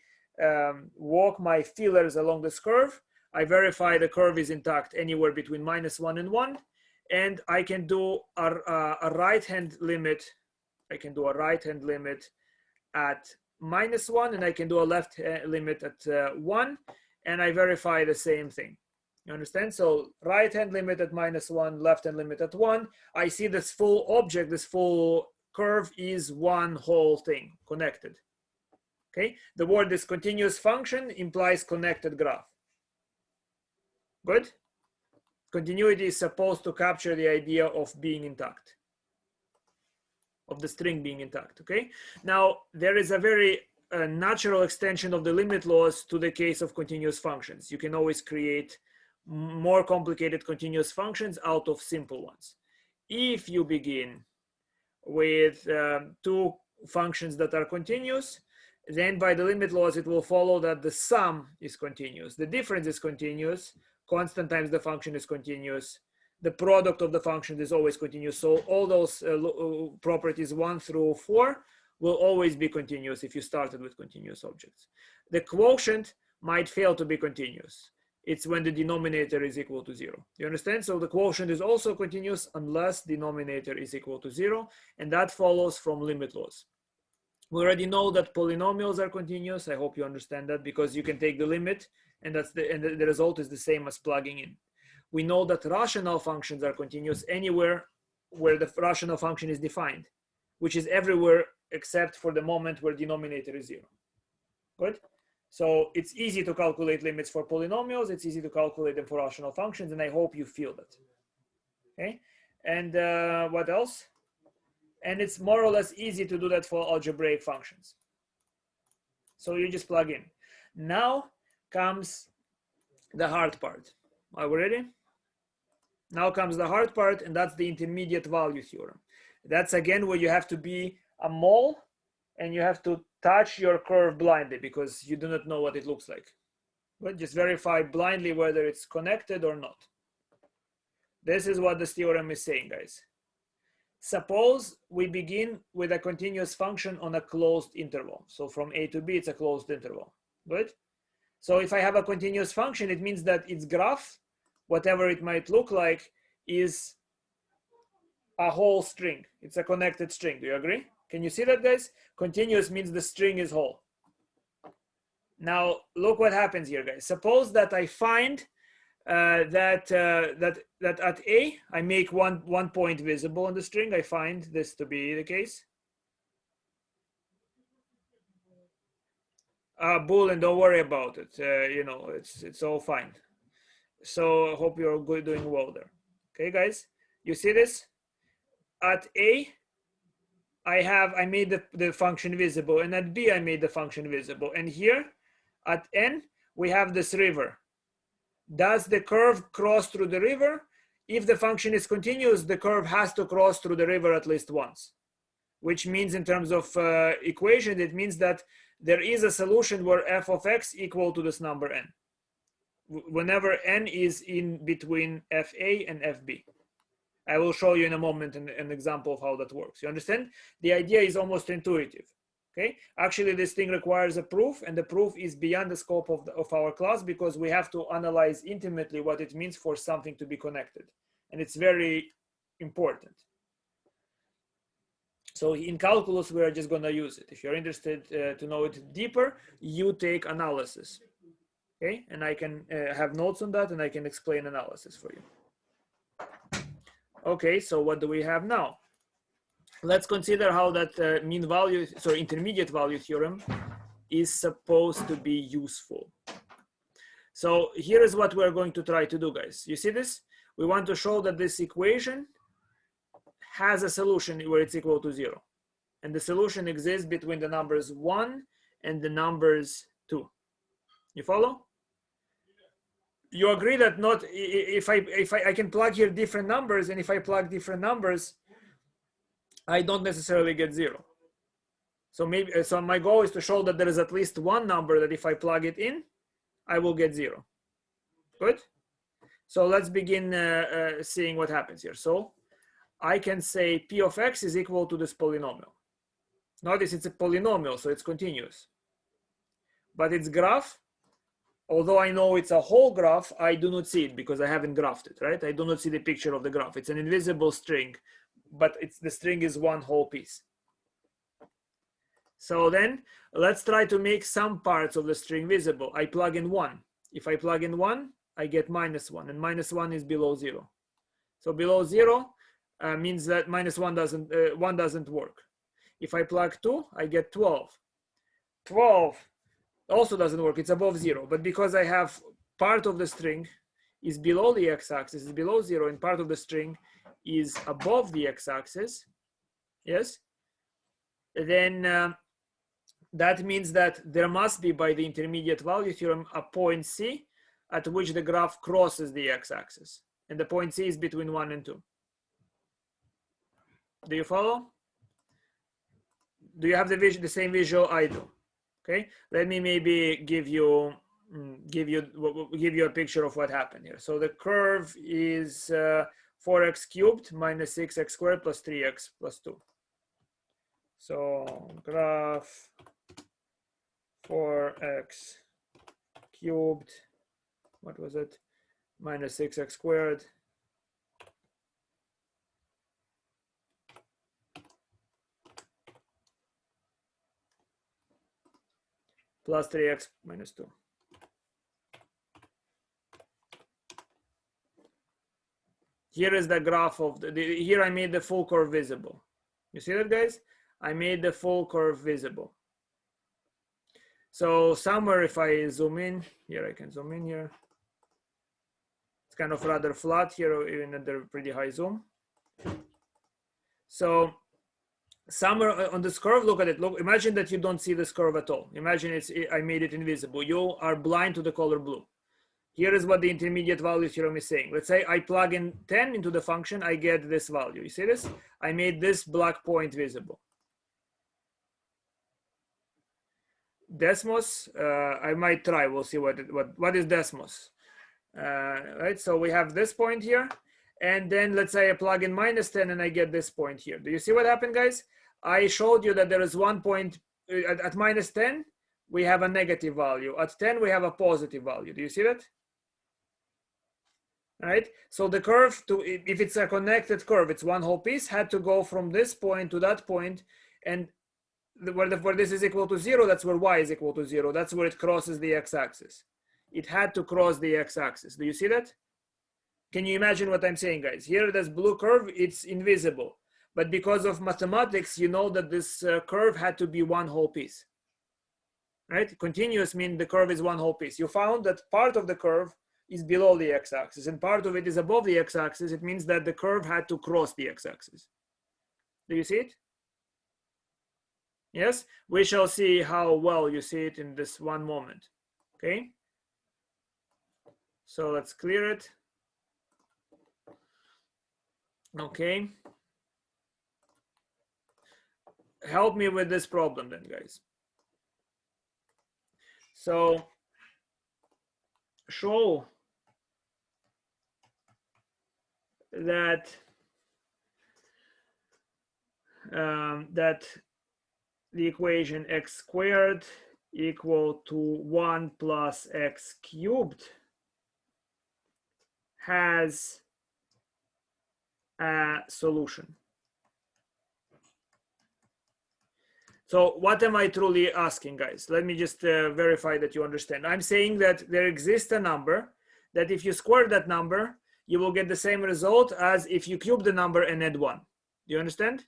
walk my feelers along this curve, I verify the curve is intact anywhere between -1 and 1, and I can do a right-hand limit. I can do a right-hand limit at -1, and I can do a left limit at 1, and I verify the same thing. You understand? So right-hand limit at -1, left-hand limit at 1. I see this full object, this full curve is one whole thing, connected. Okay? The word discontinuous function implies connected graph. Good? Continuity is supposed to capture the idea of being intact, of the string being intact, okay? Now, there is a very natural extension of the limit laws to the case of continuous functions. You can always create more complicated continuous functions out of simple ones. If you begin with two functions that are continuous, then by the limit laws, it will follow that the sum is continuous. The difference is continuous. Constant times the function is continuous. The product of the function is always continuous. So all those properties 1 through 4 will always be continuous if you started with continuous objects. The quotient might fail to be continuous. it's when the denominator is equal to 0. You understand? So the quotient is also continuous unless denominator is equal to 0, and that follows from limit laws. We already know that polynomials are continuous. I hope you understand that, because you can take the limit, and the result is the same as plugging in. We know that rational functions are continuous anywhere where the rational function is defined, which is everywhere except for the moment where denominator is 0. Good? So it's easy to calculate limits for polynomials. It's easy to calculate them for rational functions, and I hope you feel that. Okay? And what else? And it's more or less easy to do that for algebraic functions. So you just plug in. Now comes the hard part. Are we ready? Now comes the hard part, and that's the intermediate value theorem. That's again where you have to be a mole and you have to touch your curve blindly because you do not know what it looks like. But just verify blindly whether it's connected or not. This is what this theorem is saying, guys. Suppose we begin with a continuous function on a closed interval. So from A to B, it's a closed interval. Good? So if I have a continuous function, it means that its graph, whatever it might look like, is a whole string. It's a connected string. Do you agree? Can you see that, guys? Continuous means the string is whole. Now, look what happens here, guys. Suppose that I find that at A, I make one point visible on the string. I find this to be the case. Boolean, don't worry about it. You know, it's all fine. So I hope you're doing well there. Okay, guys, you see this? At A, I made the function visible, and at B, I made the function visible. And here, at N, we have this river. Does the curve cross through the river? If the function is continuous, the curve has to cross through the river at least once, which means in terms of equation, it means that there is a solution where f of x equal to this number n, whenever n is in between fa and fb. I will show you in a moment an example of how that works. You understand? The idea is almost intuitive. Okay. Actually, this thing requires a proof, and the proof is beyond the scope of our class because we have to analyze intimately what it means for something to be connected, and it's very important. So in calculus, we're just going to use it. If you're interested to know it deeper, you take analysis. Okay, and I can have notes on that, and I can explain analysis for you. Okay, so what do we have now? Let's consider how that intermediate value theorem is supposed to be useful. So here is what we're going to try to do, guys. You see this? We want to show that this equation has a solution where it's equal to 0. And the solution exists between the numbers 1 and the numbers 2. You follow? You agree that not if I can plug here different numbers, and if I plug different numbers, I don't necessarily get 0. So my goal is to show that there is at least one number that if I plug it in, I will get 0. Good? So let's begin seeing what happens here. So I can say p of x is equal to this polynomial. Notice it's a polynomial, so it's continuous. But its graph, although I know it's a whole graph, I do not see it because I haven't graphed it, right? I do not see the picture of the graph. It's an invisible string, but the string is one whole piece. So then let's try to make some parts of the string visible. I plug in 1. If I plug in 1, I get -1, and -1 is below 0. So below 0 means that -1 doesn't work. If I plug 2, I get 12. 12 also doesn't work. It's above 0. But because I have part of the string is below the x-axis, is below 0, and part of the string is above the x-axis, yes, then that means that there must be, by the intermediate value theorem, a point C at which the graph crosses the x-axis. And the point C is between 1 and 2. Do you follow? Do you have the same visual I do? Okay, let me maybe give you a picture of what happened here. So the curve is 4x cubed minus 6x squared plus 3x plus 2. So graph 4x cubed what was it? Minus 6x squared plus 3x minus 2. Here is the graph of here I made the full curve visible. You see that, guys? I made the full curve visible. So somewhere, if I zoom in here, I can zoom in here. It's kind of rather flat here, even at the pretty high zoom. So somewhere on this curve, look at it. Look, imagine that you don't see this curve at all. Imagine I made it invisible. You are blind to the color blue. Here is what the intermediate value theorem is saying. Let's say I plug in 10 into the function, I get this value. You see this? I made this black point visible. Desmos, I might try. We'll see what is Desmos. Right, so we have this point here, and then let's say I plug in minus 10 and I get this point here. Do you see what happened, guys? I showed you that there is one point at minus 10, we have a negative value. At 10, we have a positive value. Do you see that? Right, so the curve, if it's a connected curve, it's one whole piece, had to go from this point to that point, and where this is equal to 0, that's where y is equal to 0. That's where it crosses the x-axis. It had to cross the x-axis. Do you see that? Can you imagine what I'm saying, guys? Here, this blue curve, it's invisible. But because of mathematics, you know that this curve had to be one whole piece. Right? Continuous means the curve is one whole piece. You found that part of the curve is below the x-axis and part of it is above the x-axis. It means that the curve had to cross the x-axis. Do you see it? Yes, we shall see how well you see it in this one moment. Okay, so let's clear it. Okay, help me with this problem then, guys. So show that that the equation x squared equal to 1 plus x cubed has a solution. So what am I truly asking, guys? Let me just verify that you understand. I'm saying that there exists a number that if you square that number, you will get the same result as if you cube the number and add 1. Do you understand?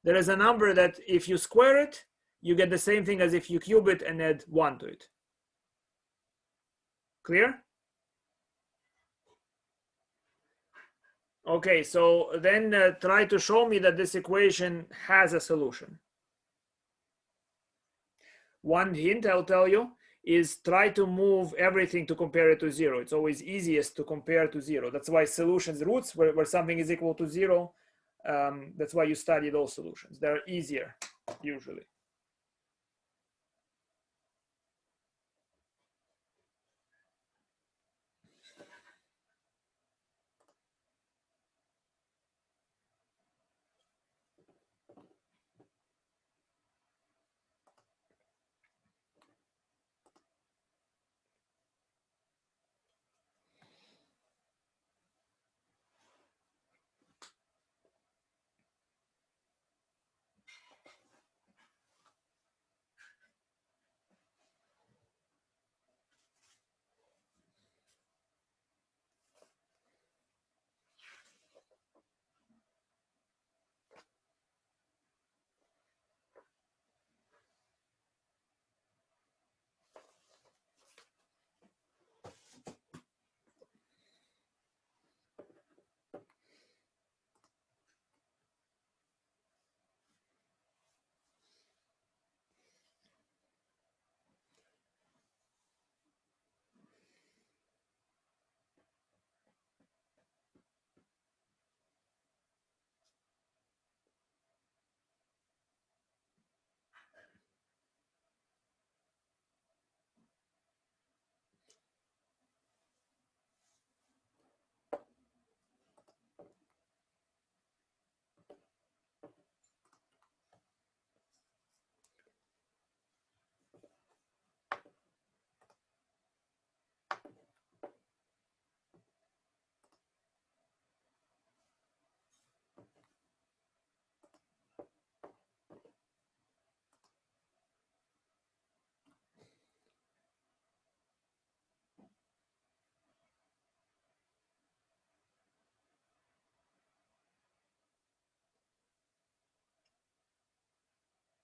There is a number that if you square it, you get the same thing as if you cube it and add 1 to it. Clear? Okay, so then try to show me that this equation has a solution. One hint I'll tell you is try to move everything to compare it to 0. It's always easiest to compare to 0. That's why solutions roots, where something is equal to 0, that's why you study those solutions. They're easier, usually.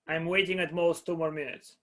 I'm waiting at most 2 more minutes.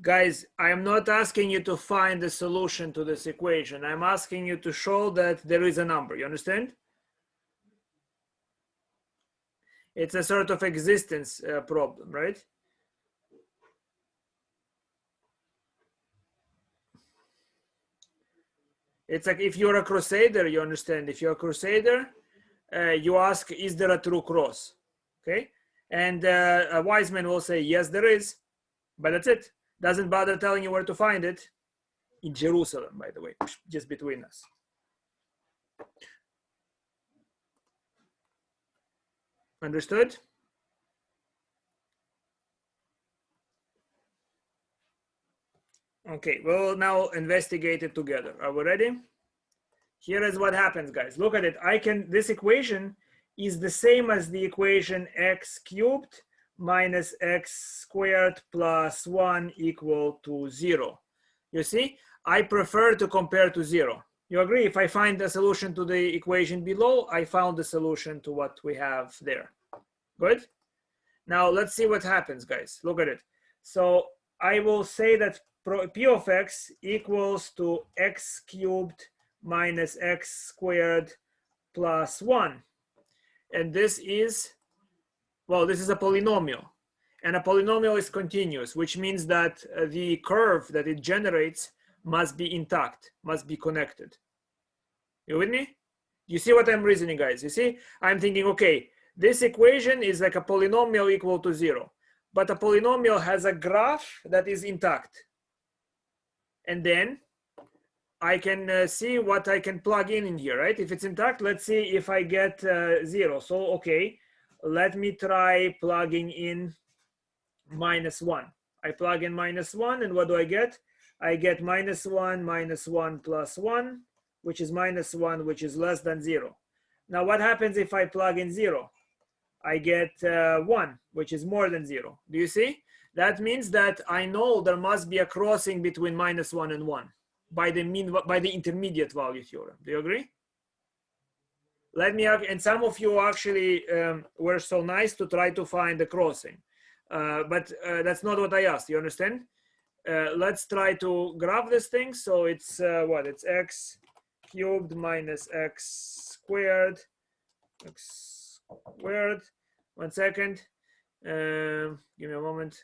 Guys, I am not asking you to find the solution to this equation. I'm asking you to show that there is a number. You understand? It's a sort of existence problem, right? It's like if you're a crusader, you understand. If you're a crusader, you ask, is there a true cross? Okay. And a wise man will say, yes, there is. But that's it. Doesn't bother telling you where to find it. In Jerusalem, by the way, just between us. Understood? Okay, we'll now investigate it together. Are we ready? Here is what happens, guys. Look at it. This equation is the same as the equation x cubed minus x squared plus 1 equal to 0. You see, I prefer to compare to 0. You agree? If I find a solution to the equation below, I found the solution to what we have there. Good? Now let's see what happens, guys. Look at it. So I will say that p of x equals to x cubed minus x squared plus 1. And this is, well, this is a polynomial. And a polynomial is continuous, which means that the curve that it generates must be intact, must be connected. You with me? You see what I'm reasoning, guys? You see? I'm thinking, okay, this equation is like a polynomial equal to 0. But a polynomial has a graph that is intact. And then I can see what I can plug in here, right? If it's intact, let's see if I get 0. So, okay, let me try plugging in minus 1. I plug in minus 1, and what do I get? I get minus 1 plus 1, which is minus 1, which is less than 0. Now, what happens if I plug in 0? I get 1, which is more than 0. Do you see? That means that I know there must be a crossing between minus 1 and 1 by the intermediate value theorem. Do you agree? Let me, and some of you actually were so nice to try to find the crossing. But that's not what I asked. You understand? Let's try to graph this thing. So it's what? It's x cubed minus x squared. X squared. 1 second. Give me a moment.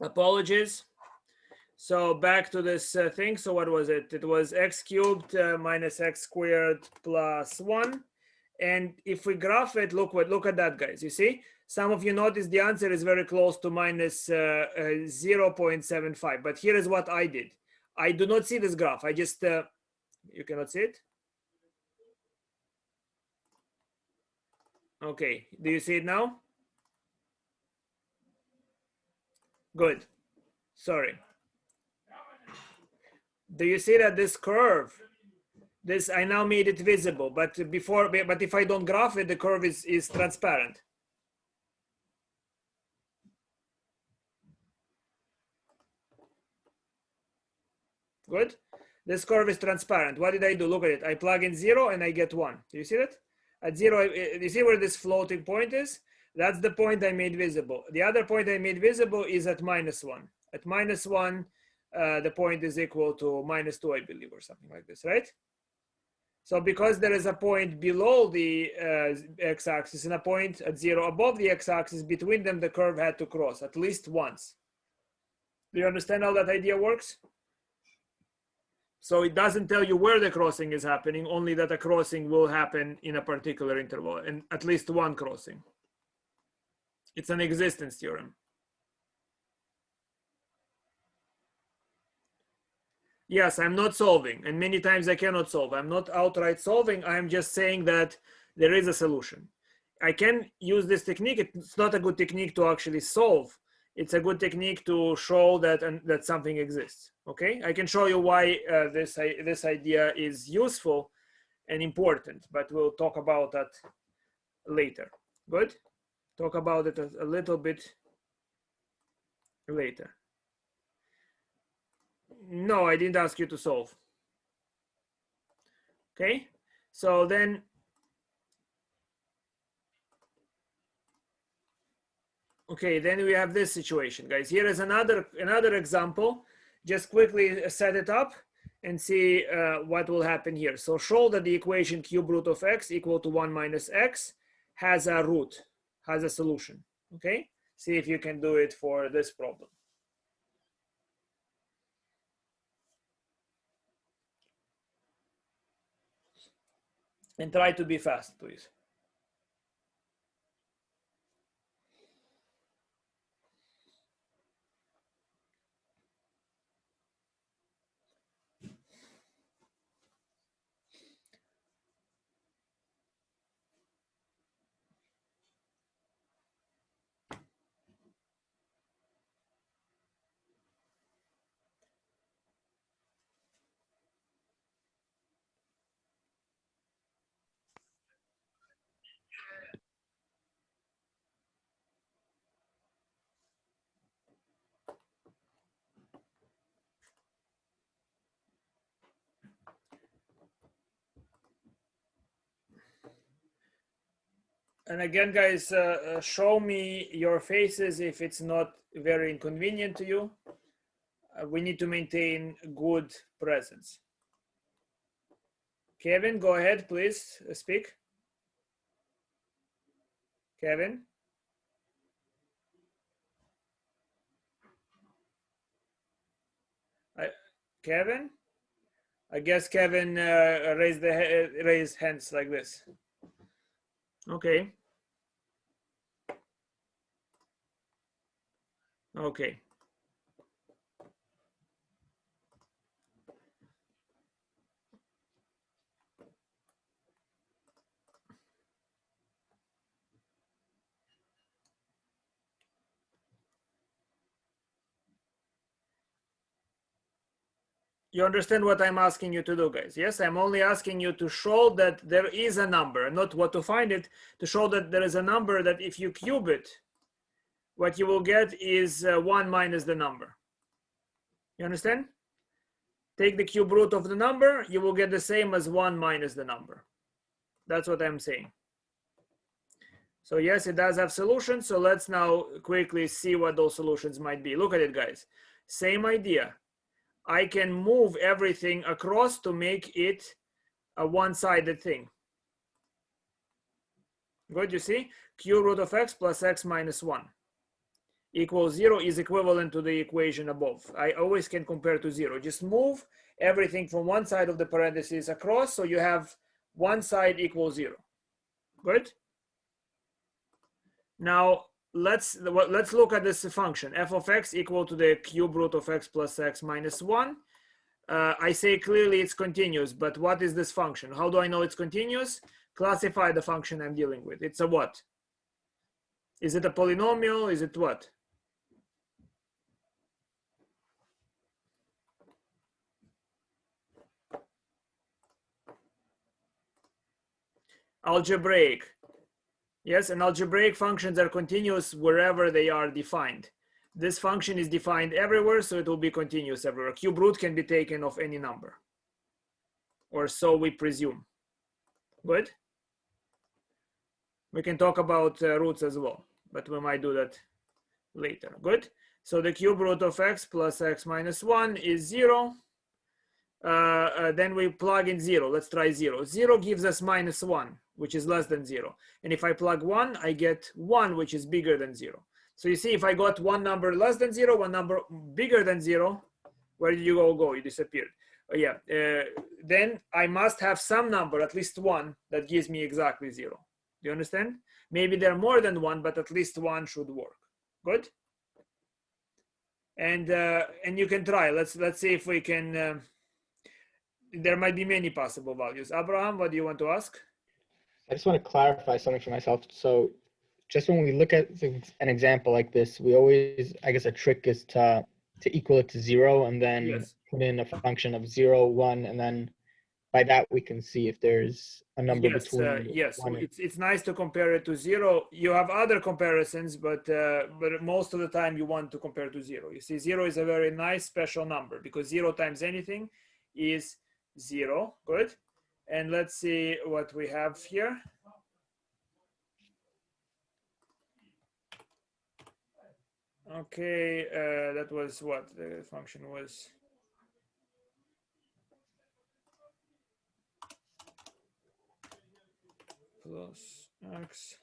Apologies. So back to this thing. So what was it? It was x cubed minus x squared plus 1. And if we graph it, look at that, guys. You see, some of you notice the answer is very close to minus 0.75. But here is what I did. I do not see this graph. I just, you cannot see it? Okay, do you see it now? Good. Sorry. Do you see that this curve, this, I now made it visible, but if I don't graph it, the curve is transparent. Good. This curve is transparent. What did I do? Look at it. I plug in 0 and I get 1. Do you see that? At 0, you see where this floating point is? That's the point I made visible. The other point I made visible is at -1. At -1, the point is equal to -2, I believe, or something like this, right? So because there is a point below the x-axis and a point at 0 above the x-axis, between them the curve had to cross at least once. Do you understand how that idea works? So it doesn't tell you where the crossing is happening, only that a crossing will happen in a particular interval, and at least one crossing. It's an existence theorem. Yes, I'm not solving, and many times I cannot solve. I'm not outright solving. I'm just saying that there is a solution. I can use this technique. It's not a good technique to actually solve. It's a good technique to show that something exists. Okay, I can show you why this idea is useful and important, but we'll talk about that later. Good. Talk about it a little bit later. No, I didn't ask you to solve. Okay, so then we have this situation, guys. Here is another example. Just quickly set it up and see what will happen here. So show that the equation cube root of x equal to 1 minus x has a root, has a solution. Okay, see if you can do it for this problem. And try to be fast, please. And again, guys, show me your faces if it's not very inconvenient to you. We need to maintain good presence. Kevin, go ahead, please speak. Kevin. Kevin? I guess Kevin raised hands like this. Okay. Okay. You understand what I'm asking you to do, guys? Yes, I'm only asking you to show that there is a number, not what to find it, to show that there is a number that if you cube it, what you will get is 1 minus the number. You understand? Take the cube root of the number, you will get the same as 1 minus the number. That's what I'm saying. So yes, it does have solutions. So let's now quickly see what those solutions might be. Look at it, guys. Same idea. I can move everything across to make it a one-sided thing. Good, you see? Cube root of x plus x minus 1 equals 0 is equivalent to the equation above. I always can compare to 0. Just move everything from one side of the parentheses across, so you have one side equals 0. Good? Now, let's look at this function. F of x equal to the cube root of x plus x minus 1. I say clearly it's continuous, but what is this function? How do I know it's continuous? Classify the function I'm dealing with. It's a what? Is it a polynomial? Is it what? algebraic. Yes, and algebraic functions are continuous wherever they are defined. This function is defined everywhere, so it will be continuous everywhere. Cube root can be taken of any number, or so we presume. Good? We can talk about roots as well, but we might do that later. Good? So the cube root of x plus x minus 1 is 0. Then we plug in 0. Let's try 0. 0 gives us minus 1, which is less than 0. And if I plug 1, I get 1, which is bigger than 0. So you see, if I got one number less than 0, one number bigger than 0, where did you go? You disappeared. Then I must have some number, at least one, that gives me exactly 0. Do you understand? Maybe there are more than one, but at least one should work. Good? And you can try. Let's see if we can. There might be many possible values. Abraham, what do you want to ask?
I just want to clarify something for myself. So just when we look at an example like this, we always, I guess a trick is to equal it to 0 and then
Yes.
put in a function of 0, 1, and then by that we can see if there's a number between
yes.
1 and...
It's nice to compare it to 0. You have other comparisons, but most of the time you want to compare to 0. You see, 0 is a very nice special number because 0 times anything is 0. Good. And let's see what we have here. Okay, that was what the function was. Plus x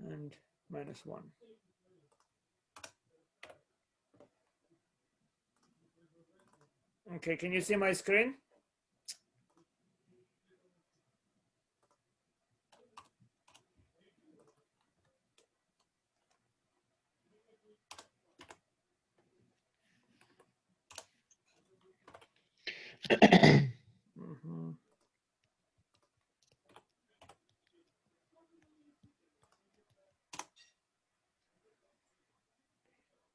and minus 1. Okay, can you see my screen? Mm-hmm.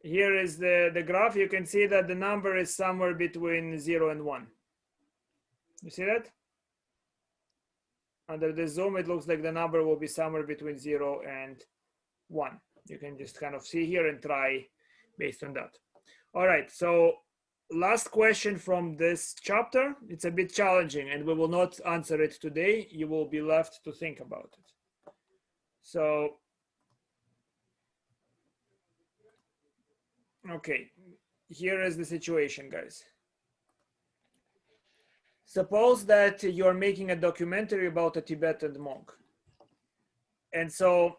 Here is the graph. You can see that the number is somewhere between 0 and 1. You see that? Under the zoom, it looks like the number will be somewhere between 0 and 1. You can just kind of see here and try based on that. All right, so last question from this chapter. It's a bit challenging and we will not answer it today. You will be left to think about it. So, okay, here is the situation, guys. Suppose that you're making a documentary about a Tibetan monk. And so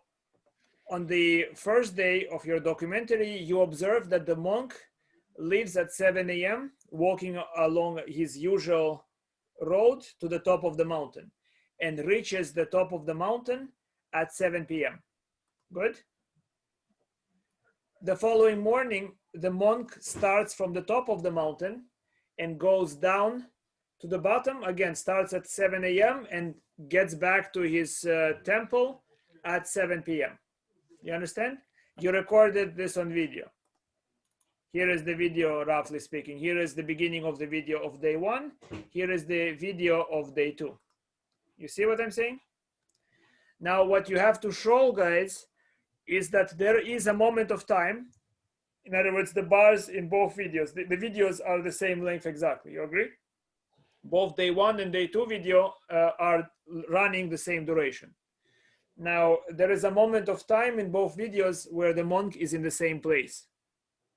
on the first day of your documentary, you observe that the monk leaves at 7 a.m. walking along his usual road to the top of the mountain and reaches the top of the mountain at 7 p.m. Good? The following morning, the monk starts from the top of the mountain and goes down to the bottom, again, starts at 7 a.m. and gets back to his temple at 7 p.m. You understand? You recorded this on video. Here is the video, roughly speaking. Here is the beginning of the video of day 1. Here is the video of day 2. You see what I'm saying? Now, what you have to show, guys, is that there is a moment of time. In other words, the bars in both videos, the videos are the same length exactly. You agree? Both day 1 and day 2 video are running the same duration. Now, there is a moment of time in both videos where the monk is in the same place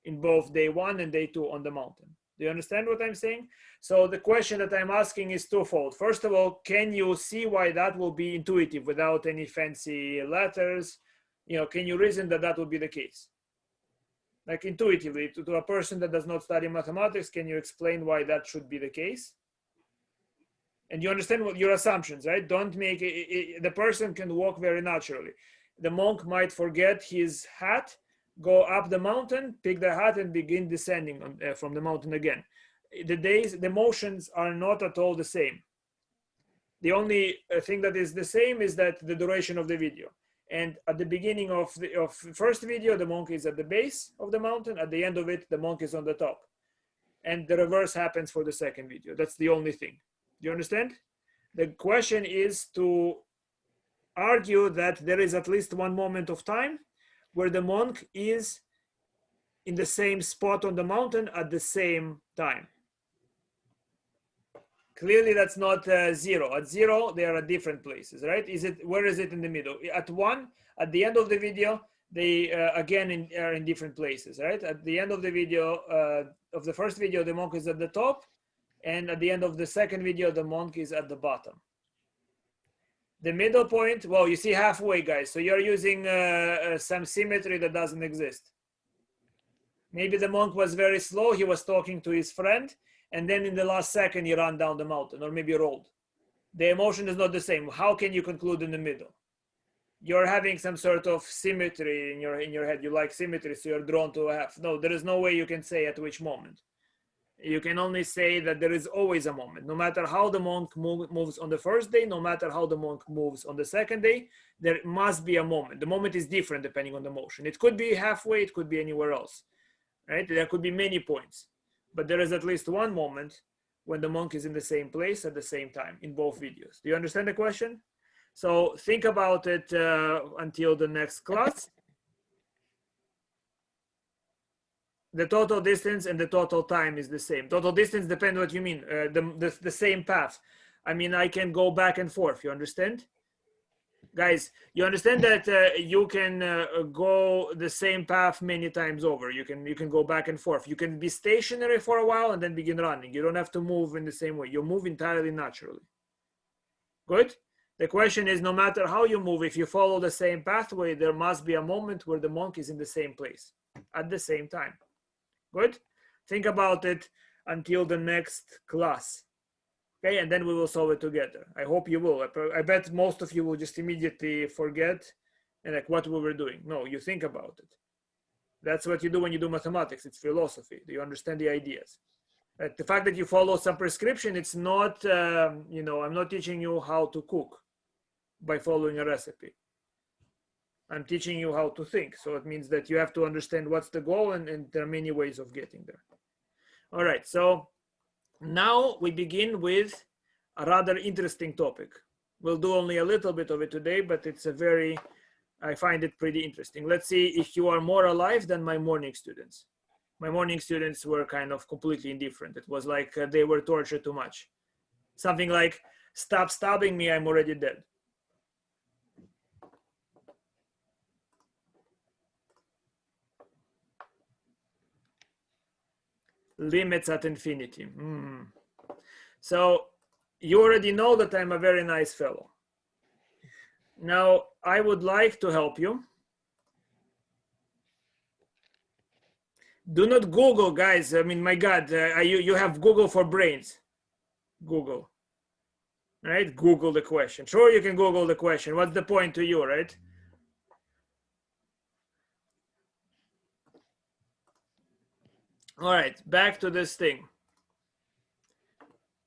in both day 1 and day 2 on the mountain. Do you understand what I'm saying? So the question that I'm asking is twofold. First of all, can you see why that will be intuitive without any fancy letters? You know, can you reason that that would be the case? Like intuitively, to a person that does not study mathematics, can you explain why that should be the case? And you understand what your assumptions, right? Don't make it, the person can walk very naturally. The monk might forget his hat, go up the mountain, pick the hat, and begin descending from the mountain again. The motions are not at all the same. The only thing that is the same is that the duration of the video. And at the beginning of the first video, the monk is at the base of the mountain. At the end of it, the monk is on the top. And the reverse happens for the second video. That's the only thing. Do you understand? The question is to argue that there is at least one moment of time where the monk is in the same spot on the mountain at the same time. Clearly, that's not 0. At 0, they are at different places, right? Where is it in the middle? At 1, at the end of the video, they again are in different places, right? At the end of the video, of the first video, the monk is at the top, and at the end of the second video, the monk is at the bottom. The middle point, well, you see halfway, guys. So you're using some symmetry that doesn't exist. Maybe the monk was very slow. He was talking to his friend, and then in the last second, he ran down the mountain, or maybe rolled. The emotion is not the same. How can you conclude in the middle? You're having some sort of symmetry in your head. You like symmetry, so you're drawn to a half. No, there is no way you can say at which moment. You can only say that there is always a moment. No matter how the monk moves on the first day, no matter how the monk moves on the second day, there must be a moment. The moment is different depending on the motion. It could be halfway, it could be anywhere else, right? There could be many points, but there is at least one moment when the monk is in the same place at the same time in both videos. Do you understand the question? So think about it until the next class. The total distance and the total time is the same. Total distance depends what you mean. The same path. I mean, I can go back and forth. You understand? Guys, you understand that you can go the same path many times over. You can go back and forth. You can be stationary for a while and then begin running. You don't have to move in the same way. You move entirely naturally. Good? The question is, no matter how you move, if you follow the same pathway, there must be a moment where the monk is in the same place at the same time. Good? Think about it until the next class. Okay, and then we will solve it together. I hope you will. I bet most of you will just immediately forget and like what we were doing. No, you think about it. That's what you do when you do mathematics. It's philosophy. Do you understand the ideas? The fact that you follow some prescription, it's not, I'm not teaching you how to cook by following a recipe. I'm teaching you how to think. So it means that you have to understand what's the goal, and there are many ways of getting there. All right, so now we begin with a rather interesting topic. We'll do only a little bit of it today, but it's I find it pretty interesting. Let's see if you are more alive than my morning students. My morning students were kind of completely indifferent. It was like they were tortured too much. Something like, stop stabbing me, I'm already dead. Limits at infinity. So you already know that I'm a very nice fellow. Now, I would like to help you. Do not Google, guys. I mean, my God, you have Google for brains. Google, right? Google the question. Sure, you can Google the question. What's the point to you, right? All right, back to this thing.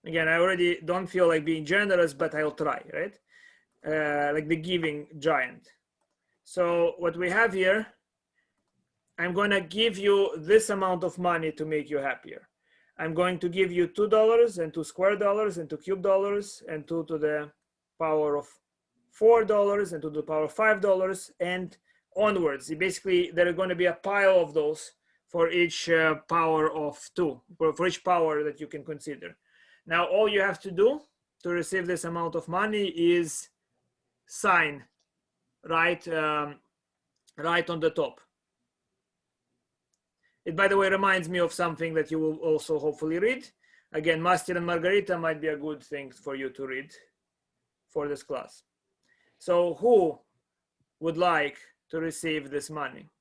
Again, I already don't feel like being generous, but I'll try, right? Like the giving giant. So what we have here, I'm going to give you this amount of money to make you happier. I'm going to give you $2 and 2 square dollars and 2 cube dollars and 2 to the power of $4 and 2 to the power of $5 and onwards. Basically, there are going to be a pile of those for each power of 2, for each power that you can consider. Now, all you have to do to receive this amount of money is sign right on the top. It, by the way, reminds me of something that you will also hopefully read. Again, Master and Margarita might be a good thing for you to read for this class. So who would like to receive this money?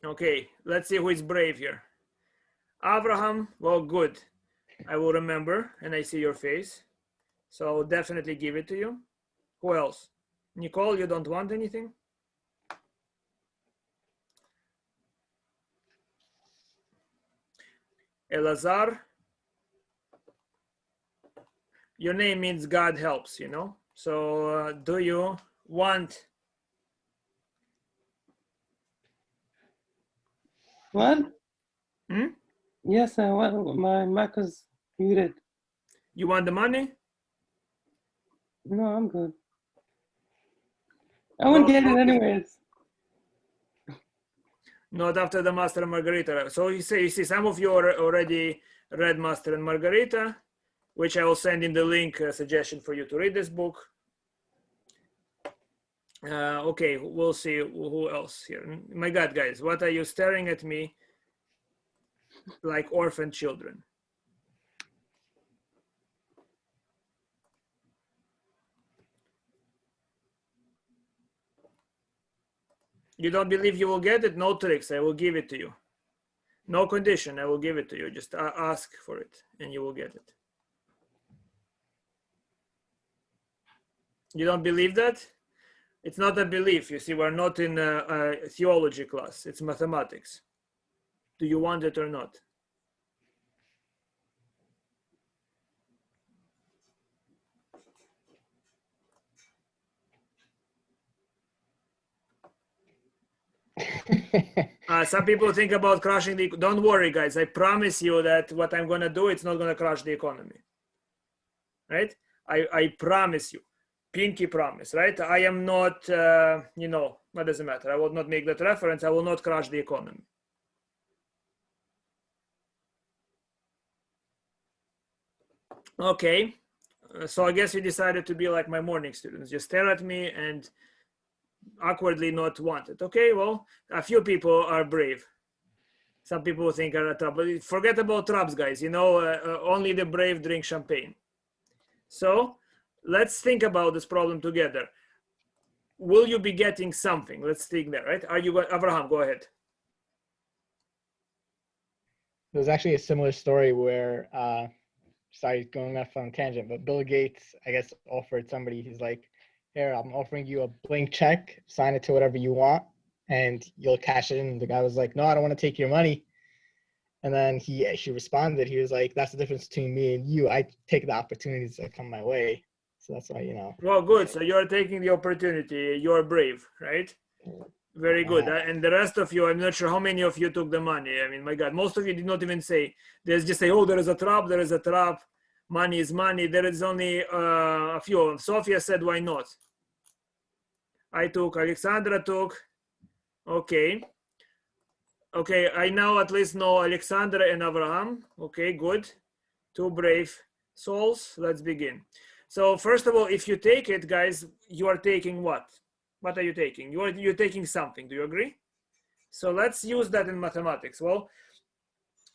Okay, let's see who is brave here. Abraham, well, good. I will remember, and I see your face. So I'll definitely give it to you. Who else? Nicole, you don't want anything? Elazar, your name means God helps, you know? So do you want?
What?
Hmm?
Yes, I want. My mic is Eat it.
You want the money?
No, I'm good. I won't get it anyways.
Not after the Master and Margarita. So you see, some of you already read Master and Margarita, which I will send in the link suggestion for you to read this book. Okay, we'll see who else here. My God, guys, what are you staring at me like orphan children? You don't believe you will get it? No tricks, I will give it to you. No condition, I will give it to you. Just ask for it and you will get it. You don't believe that? It's not a belief. You see, we're not in a theology class. It's mathematics. Do you want it or not? Some people think about crushing the. Don't worry, guys. I promise you that what I'm gonna do, it's not gonna crush the economy. Right? I promise you, pinky promise. Right? I am not. You know, what does it matter? I will not make that reference. I will not crush the economy. Okay. So I guess you decided to be like my morning students. Just stare at me and awkwardly not want it. Okay, well, a few people are brave. Some people think are a trouble. Forget about traps, guys. You know, only the brave drink champagne. So let's think about this problem together. Will you be getting something? Let's think there, right? Are you going, Abraham, go ahead.
There's actually a similar story where, sorry, going off on a tangent, but Bill Gates, I guess, offered somebody, he's like, here, I'm offering you a blank check, sign it to whatever you want, and you'll cash it in. The guy was like, no, I don't want to take your money. And then he responded, he was like, that's the difference between me and you. I take the opportunities that come my way. So that's why, you know.
Well, good. So you're taking the opportunity. You're brave, right? Very good. And the rest of you, I'm not sure how many of you took the money. I mean, my God, most of you did not even say. There's just say, oh, there is a trap, there is a trap. Money is money. There is only a few of them. Sophia said, why not? I took, Alexandra took. Okay. Okay, I now at least know Alexandra and Abraham. Okay, good. Two brave souls. Let's begin. So first of all, if you take it, guys, you are taking what? What are you taking? You're taking something. Do you agree? So let's use that in mathematics. Well,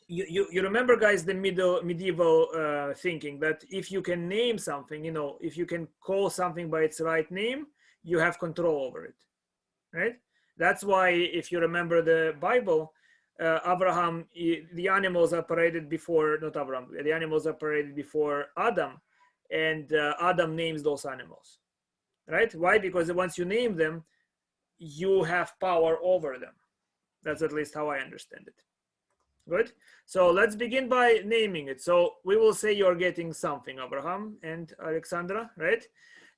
you remember, guys, the medieval thinking that if you can name something, you know, if you can call something by its right name, you have control over it, right? That's why, if you remember the Bible, Abraham, the animals operated before, not Abraham, the animals operated before Adam, and Adam names those animals, right? Why? Because once you name them, you have power over them. That's at least how I understand it. Good. So let's begin by naming it. So we will say you're getting something, Abraham and Alexandra, right?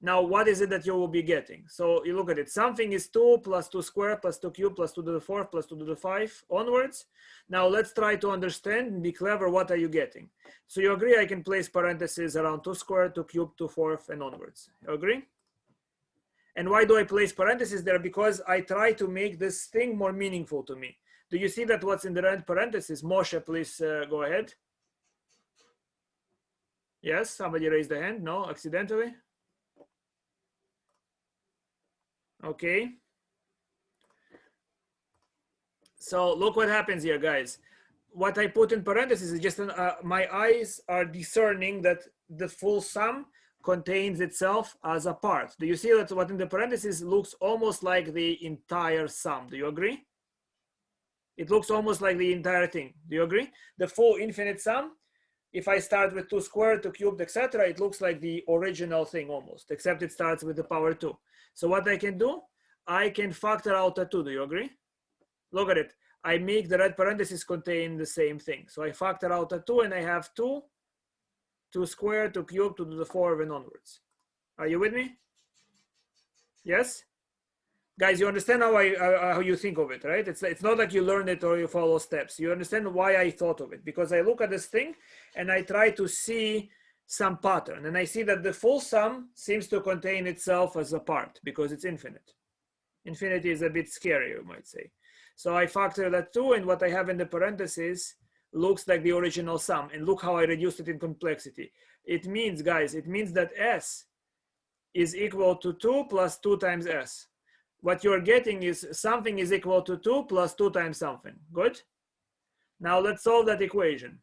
Now, what is it that you will be getting? So you look at it. Something is 2 plus 2 squared plus 2 cubed plus 2 to the 4th plus 2 to the 5 onwards. Now let's try to understand and be clever. What are you getting? So you agree I can place parentheses around 2 squared, 2 cubed, 2 4th, and onwards. You agree? And why do I place parentheses there? Because I try to make this thing more meaningful to me. Do you see that what's in the red parentheses? Moshe, please go ahead. Yes, somebody raised the hand. No, accidentally. Okay. So look what happens here, guys. What I put in parentheses is just my eyes are discerning that the full sum contains itself as a part. Do you see that what in the parentheses looks almost like the entire sum? Do you agree? It looks almost like the entire thing. Do you agree? The full infinite sum, if I start with 2 squared, 2 cubed, etc., it looks like the original thing almost, except it starts with the power 2. So what I can do, I can factor out a 2. Do you agree? Look at it. I make the red parentheses contain the same thing. So I factor out a 2 and I have 2 squared, 2 cubed, 2 to the 4th and onwards. Are you with me? Yes? Guys, you understand how you think of it, right? It's not like you learn it or you follow steps. You understand why I thought of it, because I look at this thing and I try to see some pattern, and I see that the full sum seems to contain itself as a part because it's infinite. Infinity is a bit scary, you might say. So I factor that too, and what I have in the parentheses looks like the original sum, and look how I reduced it in complexity. It means, guys, it means that S is equal to 2 plus 2 times S. What you're getting is something is equal to 2 plus 2 times something. Good? Now let's solve that equation.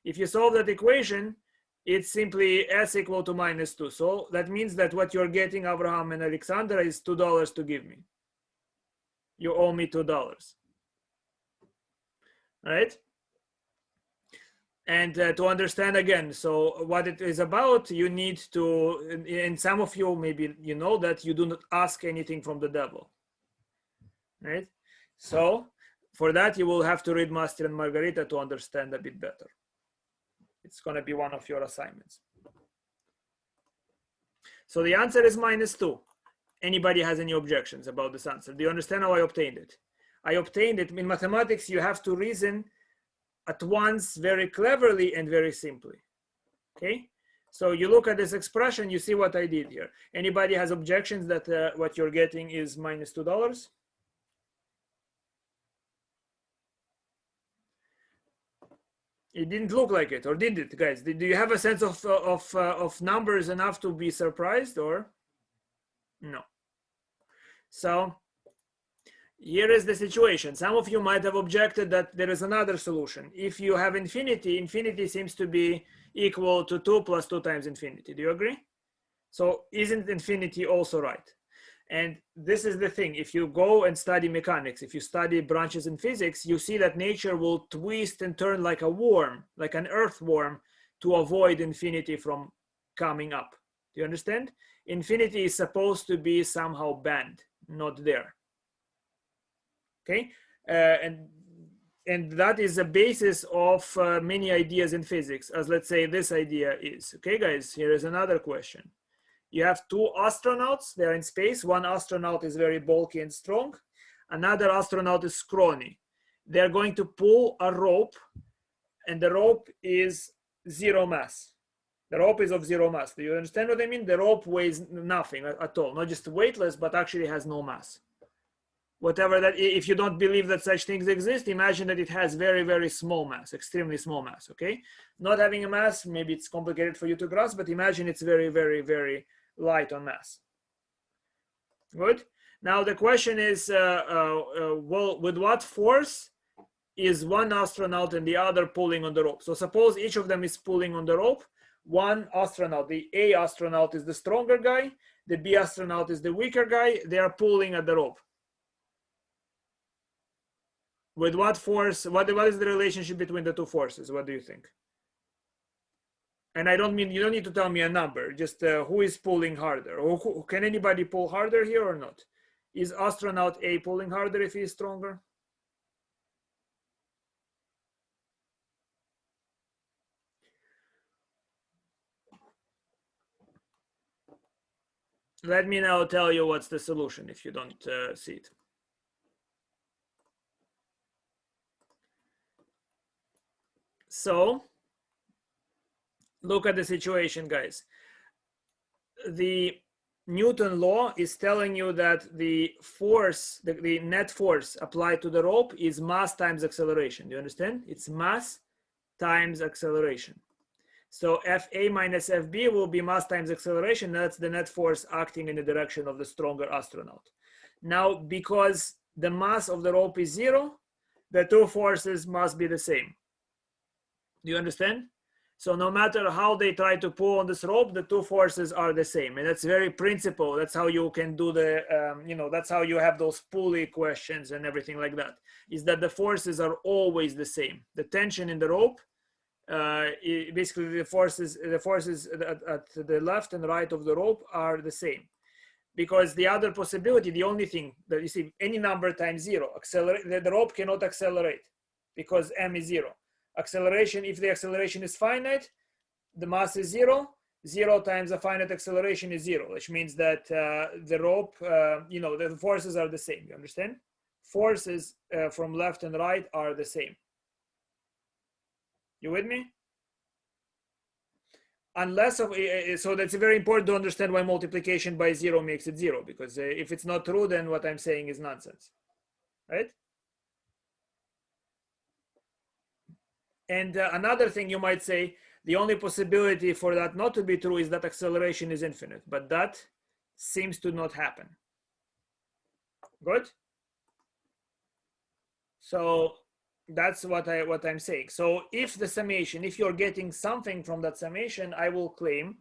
If you solve that equation, it's simply S equal to minus 2. So that means that what you're getting, Abraham and Alexandra, is $2 to give me. You owe me $2. Right? And to understand again, so what it is about, you need to, and some of you, maybe you know that you do not ask anything from the devil, right? So for that, you will have to read Master and Margarita to understand a bit better. It's going to be one of your assignments. So the answer is minus 2. Anybody has any objections about this answer? Do you understand how I obtained it? I obtained it. In mathematics, you have to reason at once very cleverly and very simply. Okay, so you look at this expression, you see what I did here. Anybody has objections that what you're getting is minus $2? It didn't look like it, or did it, guys? Do you have a sense of numbers enough to be surprised, or no? So here is the situation. Some of you might have objected that there is another solution. If you have infinity, infinity seems to be equal to 2 plus 2 times infinity. Do you agree? So isn't infinity also right? And this is the thing. If you go and study mechanics, if you study branches in physics, you see that nature will twist and turn like a worm, like an earthworm, to avoid infinity from coming up. Do you understand? Infinity is supposed to be somehow banned, not there. Okay, and that is the basis of many ideas in physics, as let's say this idea is. Okay, guys, here is another question. You have 2 astronauts, they're in space. One astronaut is very bulky and strong. Another astronaut is scrawny. They're going to pull a rope, and the rope is 0 mass. The rope is of 0 mass. Do you understand what I mean? The rope weighs nothing at all, not just weightless, but actually has no mass. Whatever that, if you don't believe that such things exist, imagine that it has very, very small mass, extremely small mass, okay? Not having a mass, maybe it's complicated for you to grasp, but imagine it's very, very, very light on mass. Good? Now the question is, well, with what force is one astronaut and the other pulling on the rope? So suppose each of them is pulling on the rope. One astronaut, the A astronaut is the stronger guy, the B astronaut is the weaker guy, they are pulling at the rope. With what force, what is the relationship between the two forces? What do you think? And I don't mean, you don't need to tell me a number, just who is pulling harder? Or can anybody pull harder here or not? Is astronaut A pulling harder if he is stronger? Let me now tell you what's the solution if you don't see it. So look at the situation, guys. The Newton law is telling you that the force, the net force applied to the rope is mass times acceleration. Do you understand? It's mass times acceleration. So Fa minus Fb will be mass times acceleration. That's the net force acting in the direction of the stronger astronaut. Now, because the mass of the rope is 0, the two forces must be the same. Do you understand? So no matter how they try to pull on this rope, the two forces are the same. And that's very principle. That's how you can do the, that's how you have those pulley questions and everything like that, is that the forces are always the same. The tension in the rope, basically the forces at the left and right of the rope are the same. Because the other possibility, the only thing that you see, any number times 0, the rope cannot accelerate because m is 0. Acceleration, if the acceleration is finite, the mass is 0, 0 times a finite acceleration is 0, which means that the rope, the forces are the same. You understand? Forces from left and right are the same. You with me? So that's very important to understand why multiplication by 0 makes it 0, because if it's not true, then what I'm saying is nonsense, right? And another thing you might say, the only possibility for that not to be true is that acceleration is infinite, but that seems to not happen. Good? So that's what I'm saying. So if the summation, if you're getting something from that summation, I will claim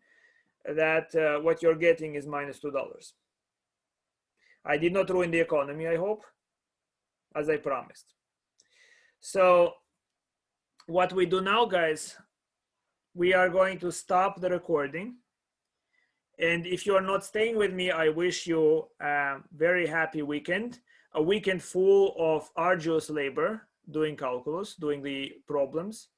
that what you're getting is -$2. I did not ruin the economy, I hope, as I promised. So what we do now, guys, we are going to stop the recording. And if you are not staying with me, I wish you a very happy weekend, a weekend full of arduous labor, doing calculus, doing the problems,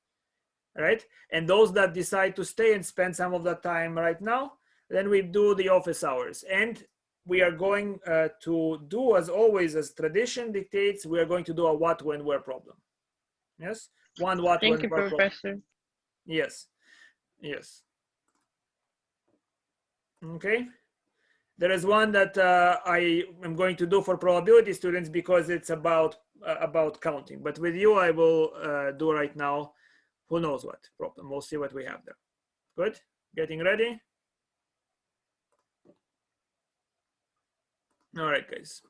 right? And those that decide to stay and spend some of that time right now, then we do the office hours. And we are going to do, as always, as tradition dictates, we are going to do a what, when, where problem. Yes? One what,
Thank
when,
you,
where problem.
Professor.
Yes. Yes. Okay. There is one that I am going to do for probability students because it's about counting. But with you, I will do right now, who knows what problem. We'll see what we have there. Good? Getting ready? All right, guys.